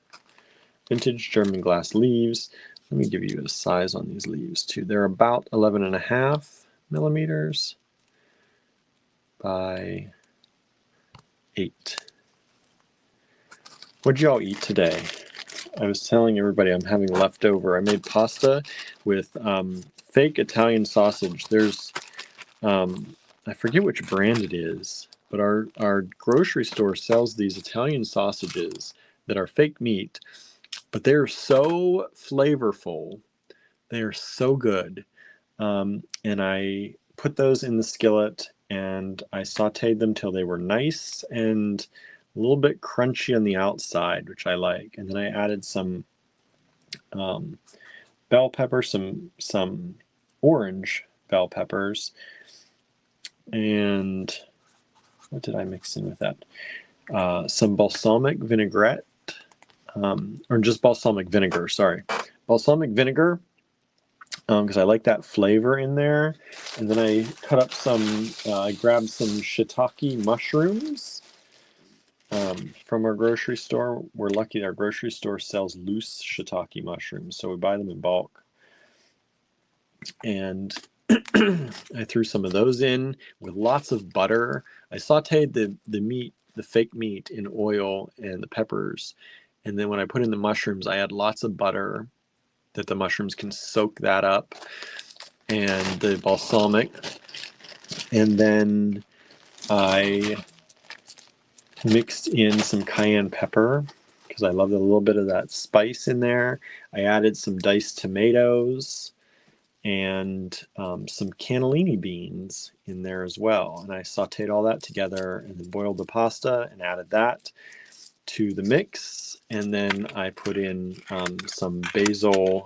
Vintage German glass leaves. Let me give you a size on these leaves too. They're about 11.5 millimeters by 8. What'd y'all eat today? I was telling everybody I'm having leftover. I made pasta with fake Italian sausage. There's, I forget which brand it is, but our grocery store sells these Italian sausages that are fake meat, but they're so flavorful. They are so good. And I put those in the skillet and I sauteed them till they were nice and a little bit crunchy on the outside, which I like. And then I added some bell pepper, some orange bell peppers, and what did I mix in with that? Some balsamic vinaigrette, or just balsamic vinegar, sorry. Balsamic vinegar, because I like that flavor in there. And then I cut up I grabbed some shiitake mushrooms from our grocery store. We're lucky our grocery store sells loose shiitake mushrooms, so we buy them in bulk. And I threw some of those in with lots of butter. I sauteed the meat, the fake meat, in oil and the peppers. And then when I put in the mushrooms, I add lots of butter that the mushrooms can soak that up, and the balsamic. And then I mixed in some cayenne pepper because I love a little bit of that spice in there. I added some diced tomatoes and some cannellini beans in there as well. And I sauteed all that together and then boiled the pasta and added that to the mix. And then I put in some basil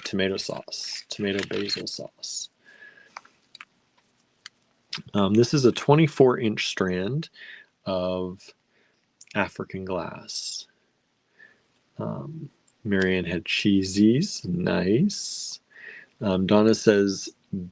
tomato basil sauce. This is a 24-inch strand of African glass. Marianne had cheesies. Nice. Donna says,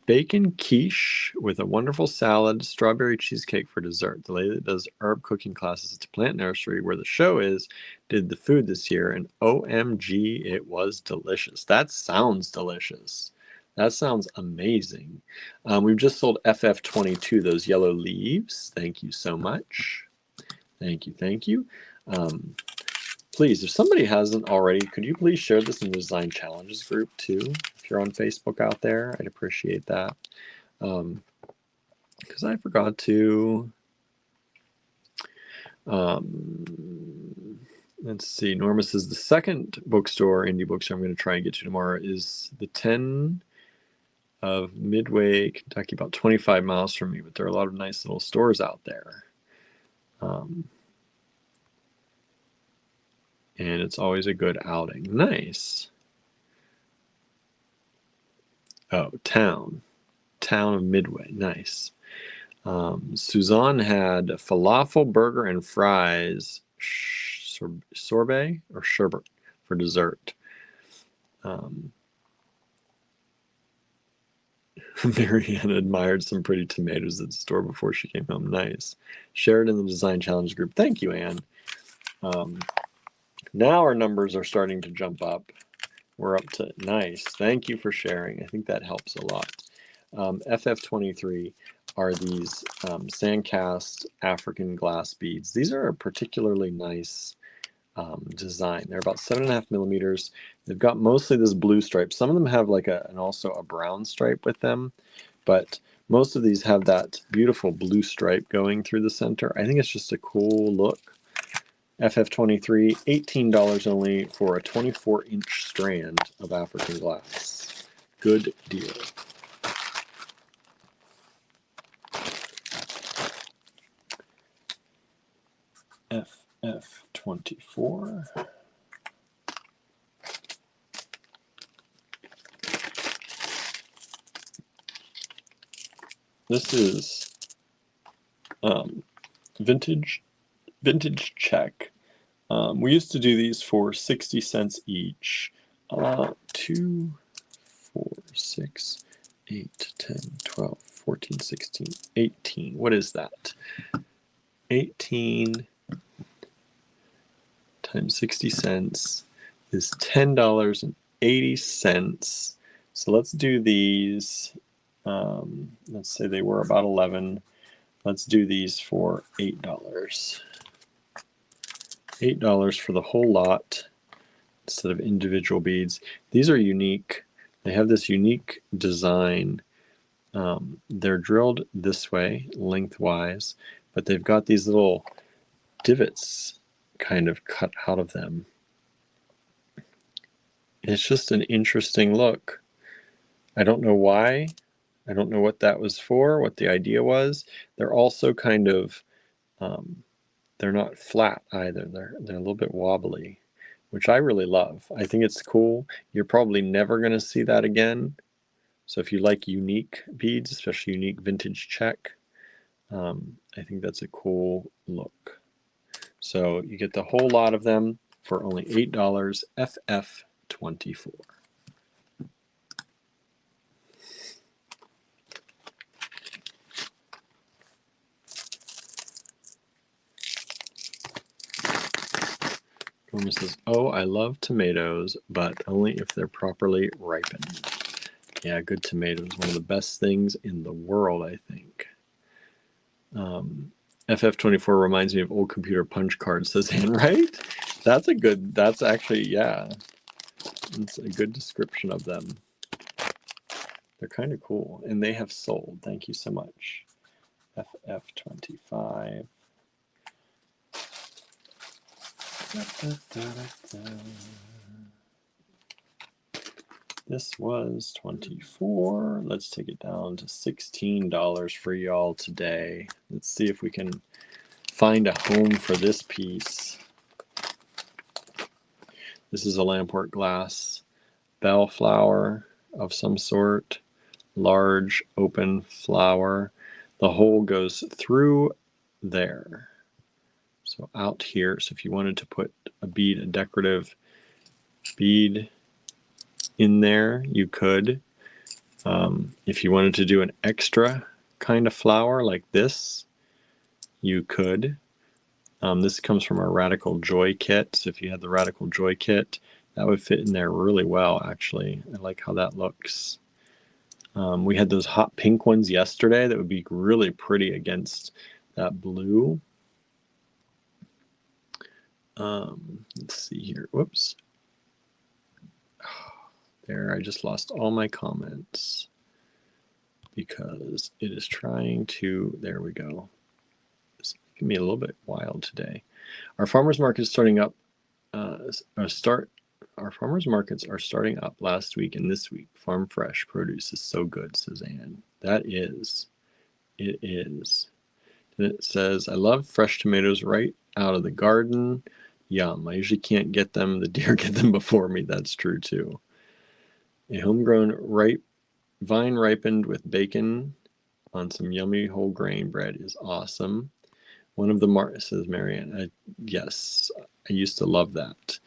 bacon quiche with a wonderful salad, strawberry cheesecake for dessert. The lady that does herb cooking classes at the Plant Nursery, where the show is, did the food this year, and OMG, it was delicious. That sounds delicious. That sounds amazing. We've just sold FF22, those yellow leaves. Thank you so much. Thank you, thank you. Please, if somebody hasn't already, could you please share this in the Design Challenges group too? If you're on Facebook out there, I'd appreciate that. Because I forgot to. Let's see. Norma says the second bookstore, indie bookstore, I'm going to try and get to tomorrow is the 10 of Midway, Kentucky, about 25 miles from me. But there are a lot of nice little stores out there. And it's always a good outing. Nice. Oh, Town of Midway. Nice. Suzanne had falafel, burger, and fries, sorbet or sherbet for dessert. Marianne admired some pretty tomatoes at the store before she came home. Nice. Share it in the Design Challenge group. Thank you, Anne. Now our numbers are starting to jump up. We're up to nice. Thank you for sharing. I think that helps a lot. FF23 are these sandcast African glass beads. These are a particularly nice design. They're about 7.5 millimeters. They've got mostly this blue stripe. Some of them have like and also a brown stripe with them, but most of these have that beautiful blue stripe going through the center. I think it's just a cool look. FF23, $18 only for a 24-inch strand of African glass. Good deal. FF24. This is vintage check. We used to do these for 60 cents each. 2, 4, 6, 8, 10, 12, 14, 16, 18. What is that? 18 times 60 cents is $10.80. So let's do these. Let's say they were about 11. Let's do these for $8. $8 for the whole lot instead of individual beads. These are unique. They have this unique design. They're drilled this way, lengthwise, but they've got these little divots kind of cut out of them. It's just an interesting look. I don't know why. I don't know what that was for, what the idea was. They're also kind of, they're not flat either. They're a little bit wobbly, which I really love. I think it's cool. You're probably never going to see that again. So if you like unique beads, especially unique vintage check, I think that's a cool look. So you get the whole lot of them for only $8, FF24. Norma says, oh, I love tomatoes, but only if they're properly ripened. Yeah, good tomatoes, one of the best things in the world, I think. FF24 reminds me of old computer punch cards, says Anne, right? That's actually, yeah. It's a good description of them. They're kind of cool, and they have sold. Thank you so much. FF25. This was 24. Let's take it down to $16 for y'all today. Let's see if we can find a home for this piece. This is a Lamport glass bellflower of some sort, large open flower. The hole goes through there. So out here, so if you wanted to put a bead, a decorative bead in there, you could. If you wanted to do an extra kind of flower like this, you could. This comes from our Radical Joy kit. So if you had the Radical Joy kit, that would fit in there really well, actually. I like how that looks. We had those hot pink ones yesterday that would be really pretty against that blue. Let's see here. Whoops. There, I just lost all my comments because it is trying to, there we go. It's making me a little bit wild today. Our farmers market is starting up, our farmers markets are starting up last week and this week. Farm fresh produce is so good, says Anne. That is, it is. And it says, I love fresh tomatoes right out of the garden. Yum. I usually can't get them. The deer get them before me. That's true too. A homegrown vine ripened with bacon on some yummy whole grain bread is awesome. One of the says Marianne. Yes, I used to love that.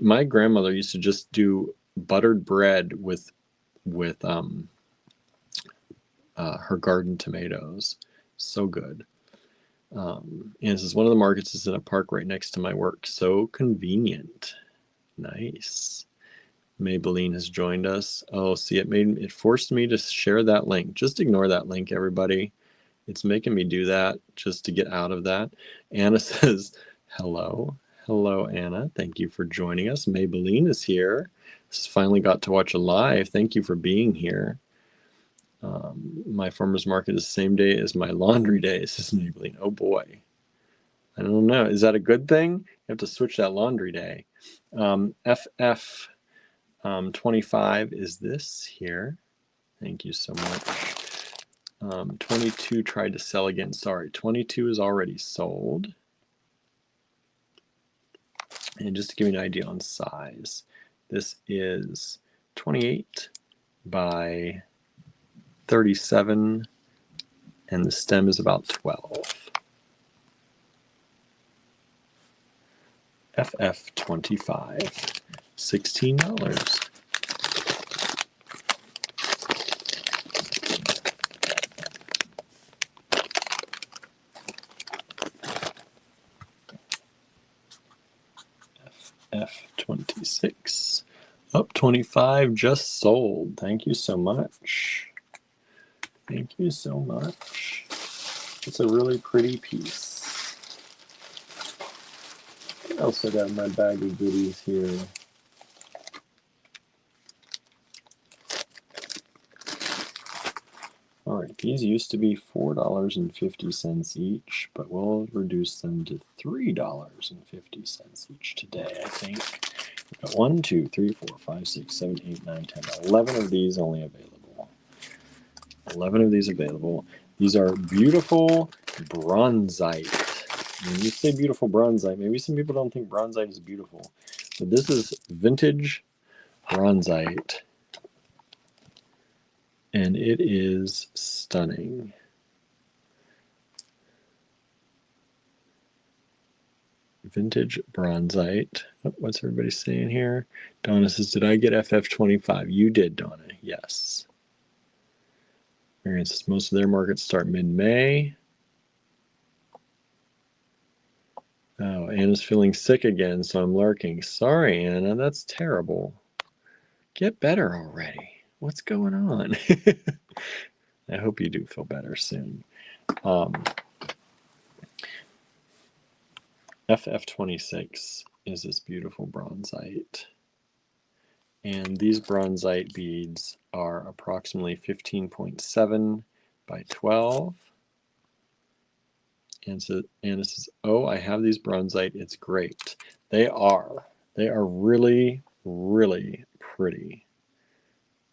My grandmother used to just do buttered bread with her garden tomatoes. So good. And it says one of the markets is in a park right next to my work. So convenient. Nice. Maybelline has joined us. Oh, see, it forced me to share that link. Just ignore that link, everybody. It's making me do that just to get out of that. Anna says, hello. Hello, Anna. Thank you for joining us. Maybelline is here. Finally got to watch a live. Thank you for being here. My farmer's market is the same day as my laundry day, says Maybelline. Oh boy. I don't know. Is that a good thing? You have to switch that laundry day. FF 25 is this here. Thank you so much. 22 tried to sell again. Sorry, 22 is already sold. And just to give you an idea on size, this is 28 by 37, and the stem is about 12. FF25, $16. F26, up 25, just sold. Thank you so much. Thank you so much. It's a really pretty piece. What else I got in my bag of goodies here? All right, these used to be $4.50 each, but we'll reduce them to $3.50 each today, I think. We've got 1, 2, 3, 4, 5, 6, 7, 8, 9, 10, 11 of these only available. 11 of these available. These are beautiful bronzite. When you say beautiful bronzite, maybe some people don't think bronzite is beautiful, but this is vintage bronzite. And it is stunning. Vintage bronzite. Oh, what's everybody saying here? Donna says, did I get FF25? You did, Donna. Yes. Marianne says, most of their markets start mid-May. Oh, Anna's feeling sick again, so I'm lurking. Sorry, Anna. That's terrible. Get better already. What's going on? I hope you do feel better soon. FF26 is this beautiful bronzite. And these bronzite beads are approximately 15.7 by 12. And so Anna says, oh, I have these bronzite. It's great. They are. They are really, really pretty.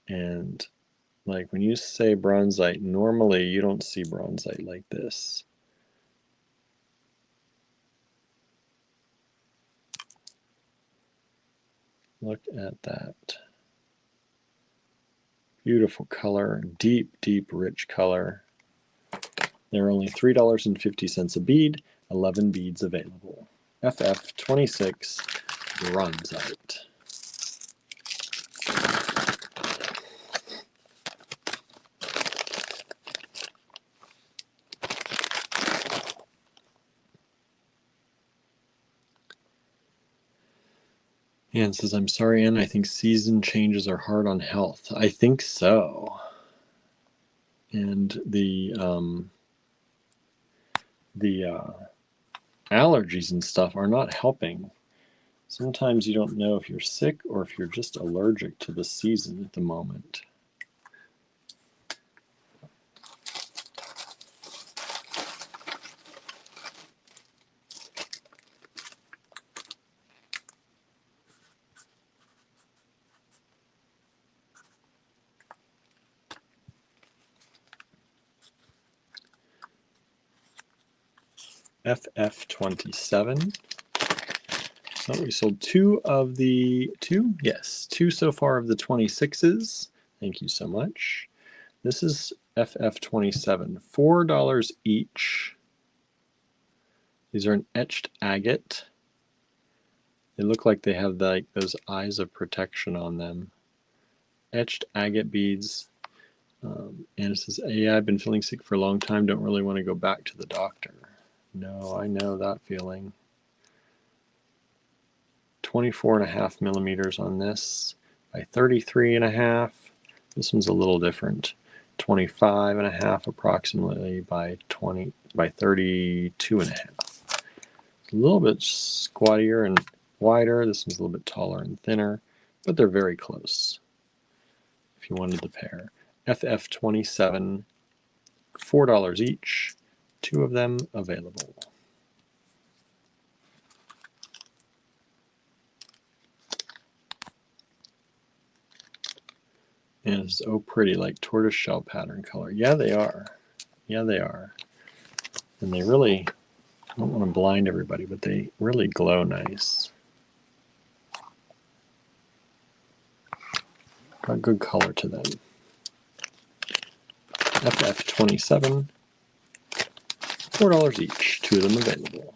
And like when you say bronzite, normally you don't see bronzite like this. Look at that. Beautiful color, deep, deep, rich color. They're only $3.50 a bead. 11 beads available. FF26 Bronzite. Anne says, I'm sorry, Anne, I think season changes are hard on health. I think so. And the allergies and stuff are not helping. Sometimes you don't know if you're sick or if you're just allergic to the season at the moment. FF27. So we sold two so far of the 26s. Thank you so much. This is FF27, $4 each. These are an etched agate. They look like they have like those eyes of protection on them. Etched agate beads. And it says, yeah, I've been feeling sick for a long time. Don't really want to go back to the doctor. No, I know that feeling. 24.5 millimeters on this by 33.5. This one's a little different. 25.5 approximately by 32.5. A little bit squattier and wider. This one's a little bit taller and thinner, but they're very close. If you wanted the pair, FF27, $4 each. Two of them available. And it's oh pretty, like tortoiseshell pattern color. Yeah, they are. Yeah, they are. And they really, I don't want to blind everybody, but they really glow nice. Got good color to them. FF27, $4 each. Two of them available.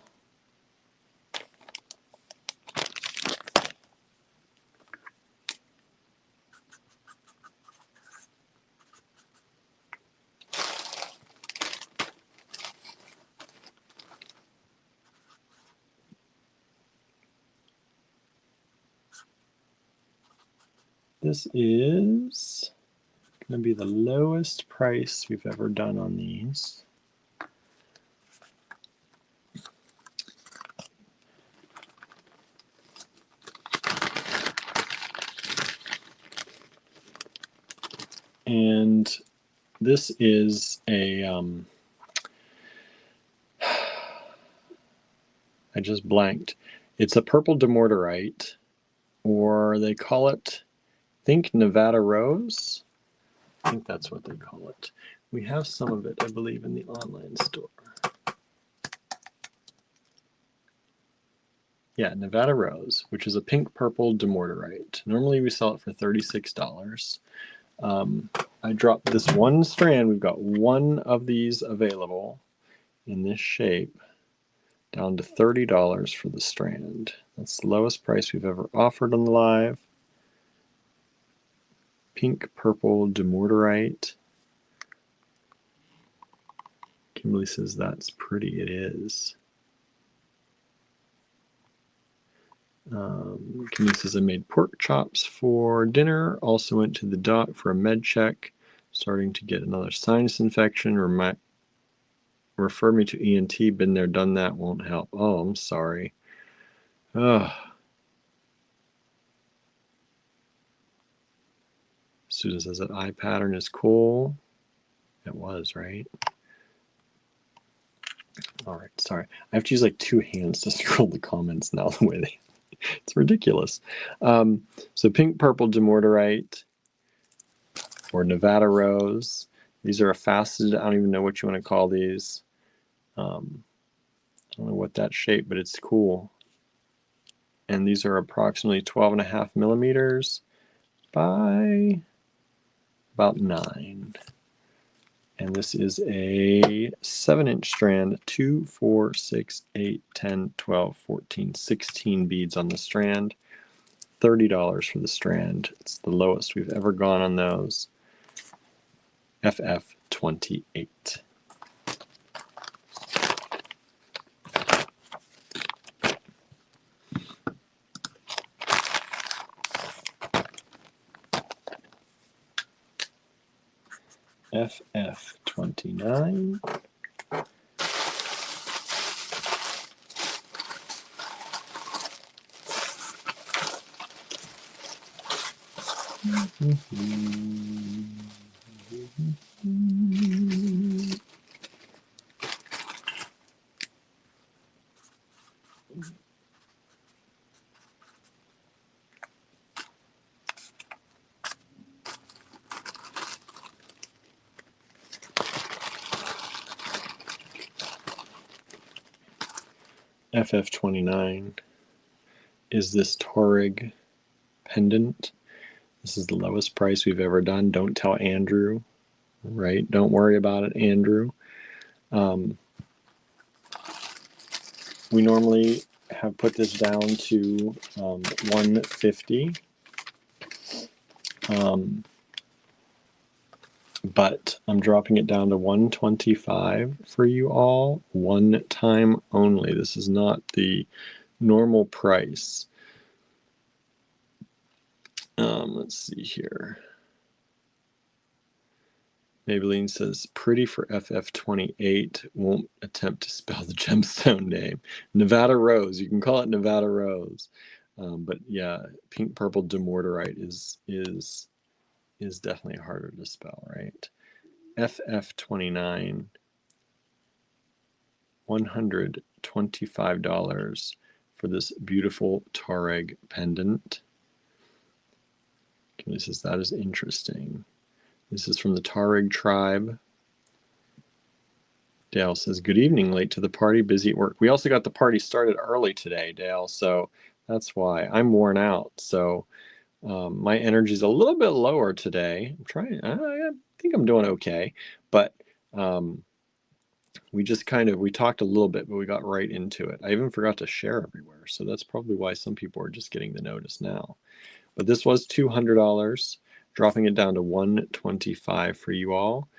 This is going to be the lowest price we've ever done on these. And this is a, I just blanked. It's a purple dumortierite, or they call it, I think, Nevada Rose. I think that's what they call it. We have some of it, I believe, in the online store. Yeah, Nevada Rose, which is a pink-purple dumortierite. Normally we sell it for $36. I dropped this one strand. We've got one of these available in this shape, down to $30 for the strand. That's the lowest price we've ever offered on the live. Pink purple dumortierite. Kimberly says that's pretty. It is. Kimberly says I made pork chops for dinner. Also went to the doc for a med check. Starting to get another sinus infection. Refer me to ENT. Been there, done that. Won't help. Oh, I'm sorry. Ugh. Susan says that eye pattern is cool. It was, right? All right, sorry. I have to use like two hands to scroll the comments now the way they... It's ridiculous. So pink purple dumortierite or Nevada Rose. These are a faceted, I don't even know what you want to call these. I don't know what that shape, but it's cool. And these are approximately 12.5 millimeters by about 9. And this is a 7-inch strand, 2, 4, 6, 8, 10, 12, 14, 16 beads on the strand. $30 for the strand. It's the lowest we've ever gone on those. FF28. FF29. FF29 is this Taurig pendant. This is the lowest price we've ever done. Don't tell Andrew, right? Don't worry about it, Andrew. We normally have put this down to $150. But I'm dropping it down to $125 for you all, one time only. This is not the normal price. Let's see here. Maybelline says, pretty for FF28. Won't attempt to spell the gemstone name. Nevada Rose. You can call it Nevada Rose. But yeah, pink purple demortarite is definitely harder to spell, right? FF29, $125 for this beautiful Taurig pendant. Kimberly says, that is interesting. This is from the Taurig tribe. Dale says, good evening, late to the party, busy at work. We also got the party started early today, Dale, so that's why. I'm worn out, so my energy's a little bit lower today. I think I'm doing okay, but we talked a little bit, but we got right into it. I even forgot to share everywhere, so that's probably why some people are just getting the notice now. But this was $200, dropping it down to $125 for you all.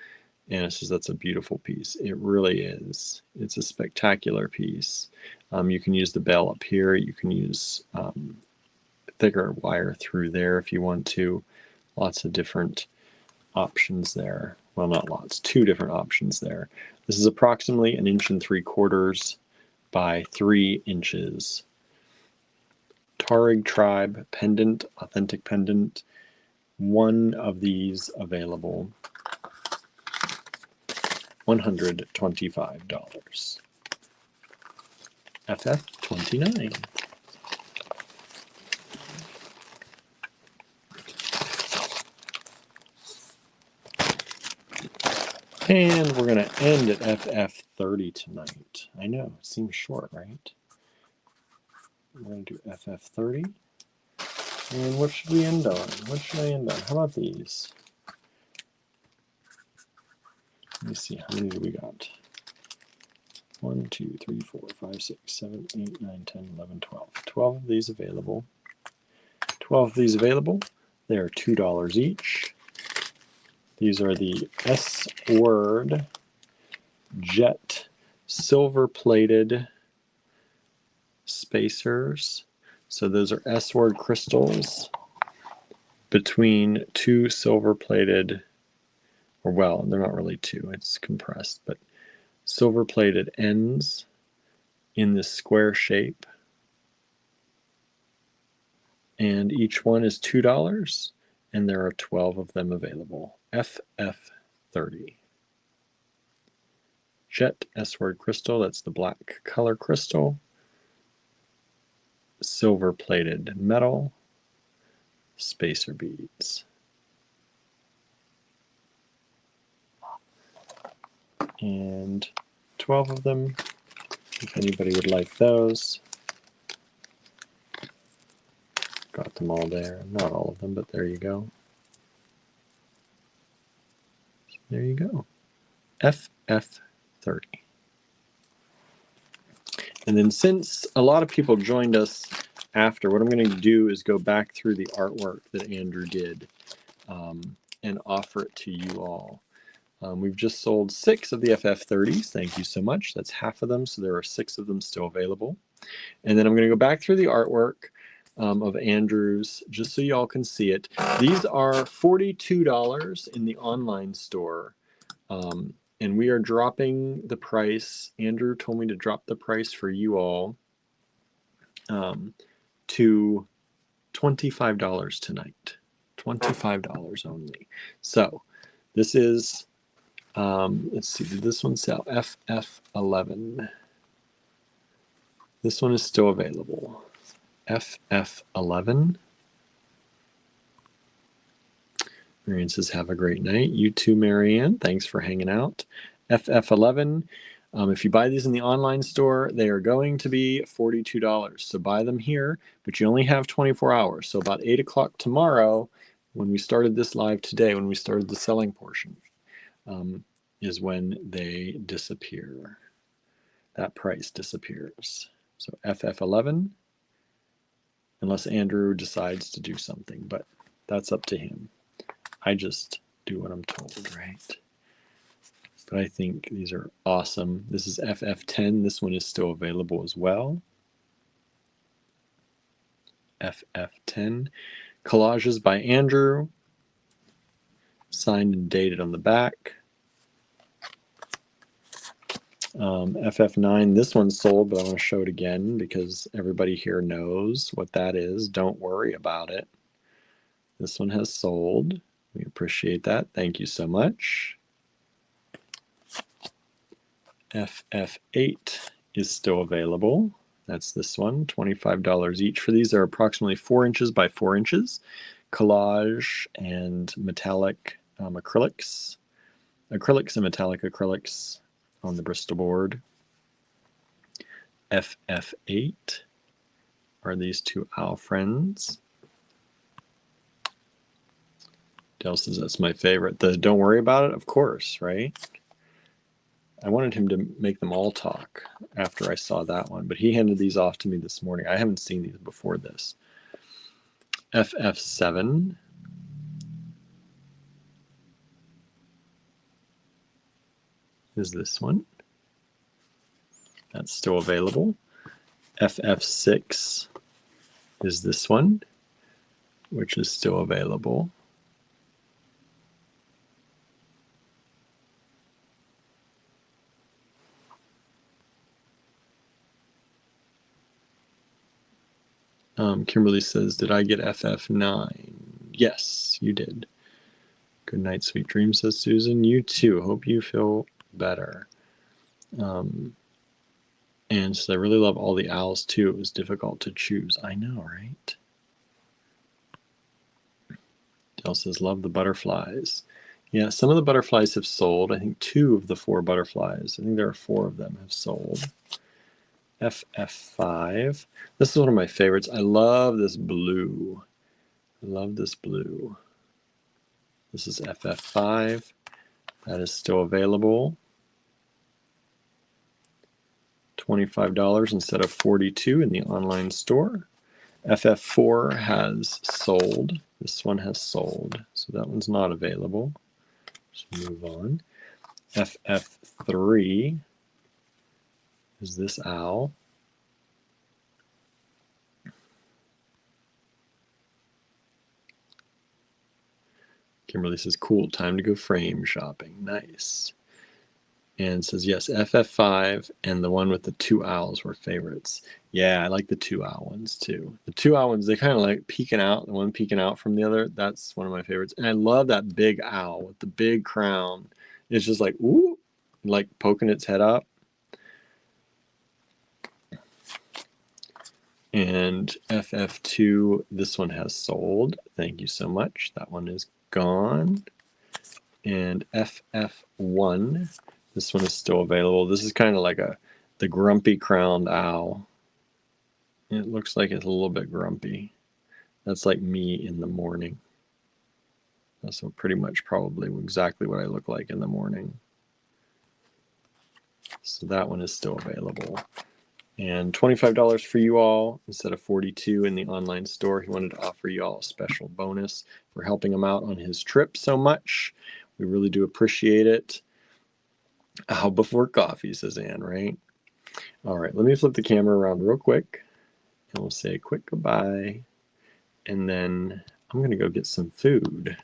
Anna says that's a beautiful piece. It really is. It's a spectacular piece. You can use the bell up here. You can use thicker wire through there if you want to. Lots of different options there. Well, not lots, 2 different options there. This is approximately 1 3/4 by 3 inches. Taurig Tribe pendant, authentic pendant. 1 of these available. $125. FF29. And we're going to end at FF30 tonight. I know, it seems short, right? We're going to do FF30. And what should we end on? What should I end on? How about these? Let me see, how many do we got? 1, 2, 3, 4, 5, 6, 7, 8, 9, 10, 11, 12. 12 of these available. 12 of these available. They are $2 each. These are the S-Word Jet silver-plated spacers. So those are S-Word crystals between 2 silver-plated, or well, they're not really 2, it's compressed, but silver-plated ends in this square shape. And each one is $2, and there are 12 of them available. FF30. Jet S-Word crystal, that's the black color crystal. Silver-plated metal. Spacer beads. And 12 of them, if anybody would like those. Got them all there. Not all of them, but there you go. There you go. FF30. And then since a lot of people joined us after, what I'm going to do is go back through the artwork that Andrew did and offer it to you all. We've just sold 6 of the FF30s. Thank you so much. That's half of them, so there are 6 of them still available. And then I'm going to go back through the artwork of Andrew's, just so y'all can see it. These are $42 in the online store. And we are dropping the price. Andrew told me to drop the price for you all to $25 tonight. $25 only. So this is, let's see, did this one sell? FF11. This one is still available. FF11. Marianne says, have a great night. You too, Marianne. Thanks for hanging out. FF11. If you buy these in the online store, they are going to be $42. So buy them here, but you only have 24 hours. So about 8 o'clock tomorrow, when we started this live today, when we started the selling portion, is when they disappear. That price disappears. So FF11, unless Andrew decides to do something, but that's up to him. I just do what I'm told, right? But I think these are awesome. This is FF10. This one is still available as well. FF10. Collages by Andrew. Signed and dated on the back. FF9. This one's sold, but I want to show it again because everybody here knows what that is. Don't worry about it. This one has sold. We appreciate that. Thank you so much. FF8 is still available. That's this one, $25 each for these. They're approximately 4 inches by 4 inches. Collage and metallic acrylics. Acrylics and metallic acrylics on the Bristol board. FF8 are these 2 owl friends. Dale says that's my favorite. The don't worry about it, of course, right? I wanted him to make them all talk after I saw that one, but he handed these off to me this morning. I haven't seen these before this. FF7. Is this one. That's still available. FF6 is this one, which is still available. Kimberly says, did I get FF9? Yes, you did. Good night, sweet dreams, says Susan. You too. Hope you feel better. And says, I really love all the owls too. It was difficult to choose. I know, right? Dale says, love the butterflies. Yeah, some of the butterflies have sold. I think 2 of the 4 butterflies. I think there are 4 of them have sold. FF5. This is one of my favorites. I love this blue. I love this blue. This is FF5. That is still available. $25 instead of $42 in the online store. FF4 has sold. This one has sold, so that one's not available. Just move on. FF3 is this owl. Kimberly says, cool, time to go frame shopping. Nice. And says, yes, FF5 and the one with the 2 owls were favorites. Yeah, I like the 2 owl ones too. The 2 owl ones, they kind of like peeking out, the one peeking out from the other. That's one of my favorites. And I love that big owl with the big crown. It's just like, ooh, like poking its head up. And FF2, this one has sold. Thank you so much. That one is gone. And FF1, this one is still available. This is kind of like the grumpy crowned owl. It looks like it's a little bit grumpy. That's like me in the morning. That's pretty much probably exactly what I look like in the morning. So that one is still available. And $25 for you all instead of $42 in the online store. He wanted to offer you all a special bonus for helping him out on his trip so much. We really do appreciate it. How before coffee, says Anne, right? All right, let me flip the camera around real quick and we'll say a quick goodbye. And then I'm going to go get some food.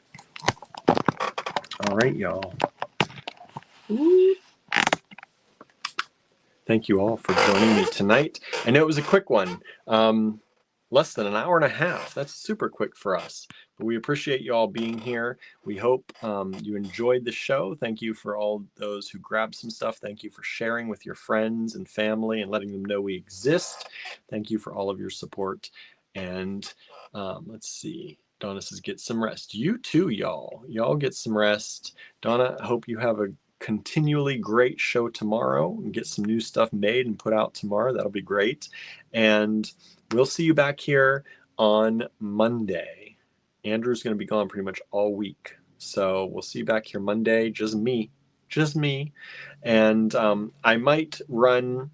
All right, y'all. Thank you all for joining me tonight. I know it was a quick one, less than an hour and a half. That's super quick for us. But we appreciate you all being here. We hope you enjoyed the show. Thank you for all those who grabbed some stuff. Thank you for sharing with your friends and family and letting them know we exist. Thank you for all of your support. And let's see. Donna says, get some rest. You too, y'all. Y'all get some rest. Donna, I hope you have a continually great show tomorrow and get some new stuff made and put out tomorrow. That'll be great. And we'll see you back here on Monday. Andrew's going to be gone pretty much all week. So we'll see you back here Monday. Just me. And I might run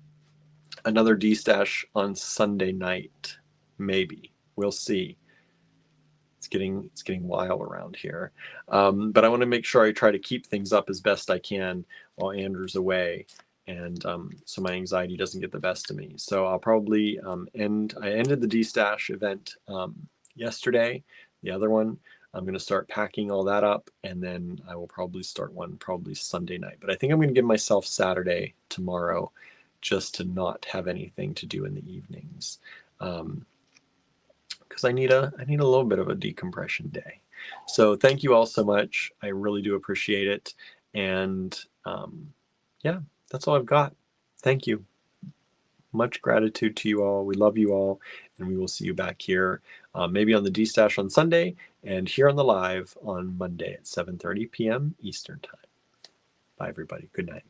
another D-Stash on Sunday night. Maybe. We'll see. It's getting wild around here. But I want to make sure I try to keep things up as best I can while Andrew's away. And so my anxiety doesn't get the best of me. So I'll probably I ended the D-Stash event yesterday. The other one, I'm going to start packing all that up. And then I will probably start one probably Sunday night. But I think I'm going to give myself Saturday tomorrow just to not have anything to do in the evenings. Because I need a little bit of a decompression day. So thank you all so much. I really do appreciate it. And yeah, that's all I've got. Thank you. Much gratitude to you all. We love you all. And we will see you back here, maybe on the D-Stash on Sunday and here on the live on Monday at 7:30 p.m. Eastern Time. Bye, everybody. Good night.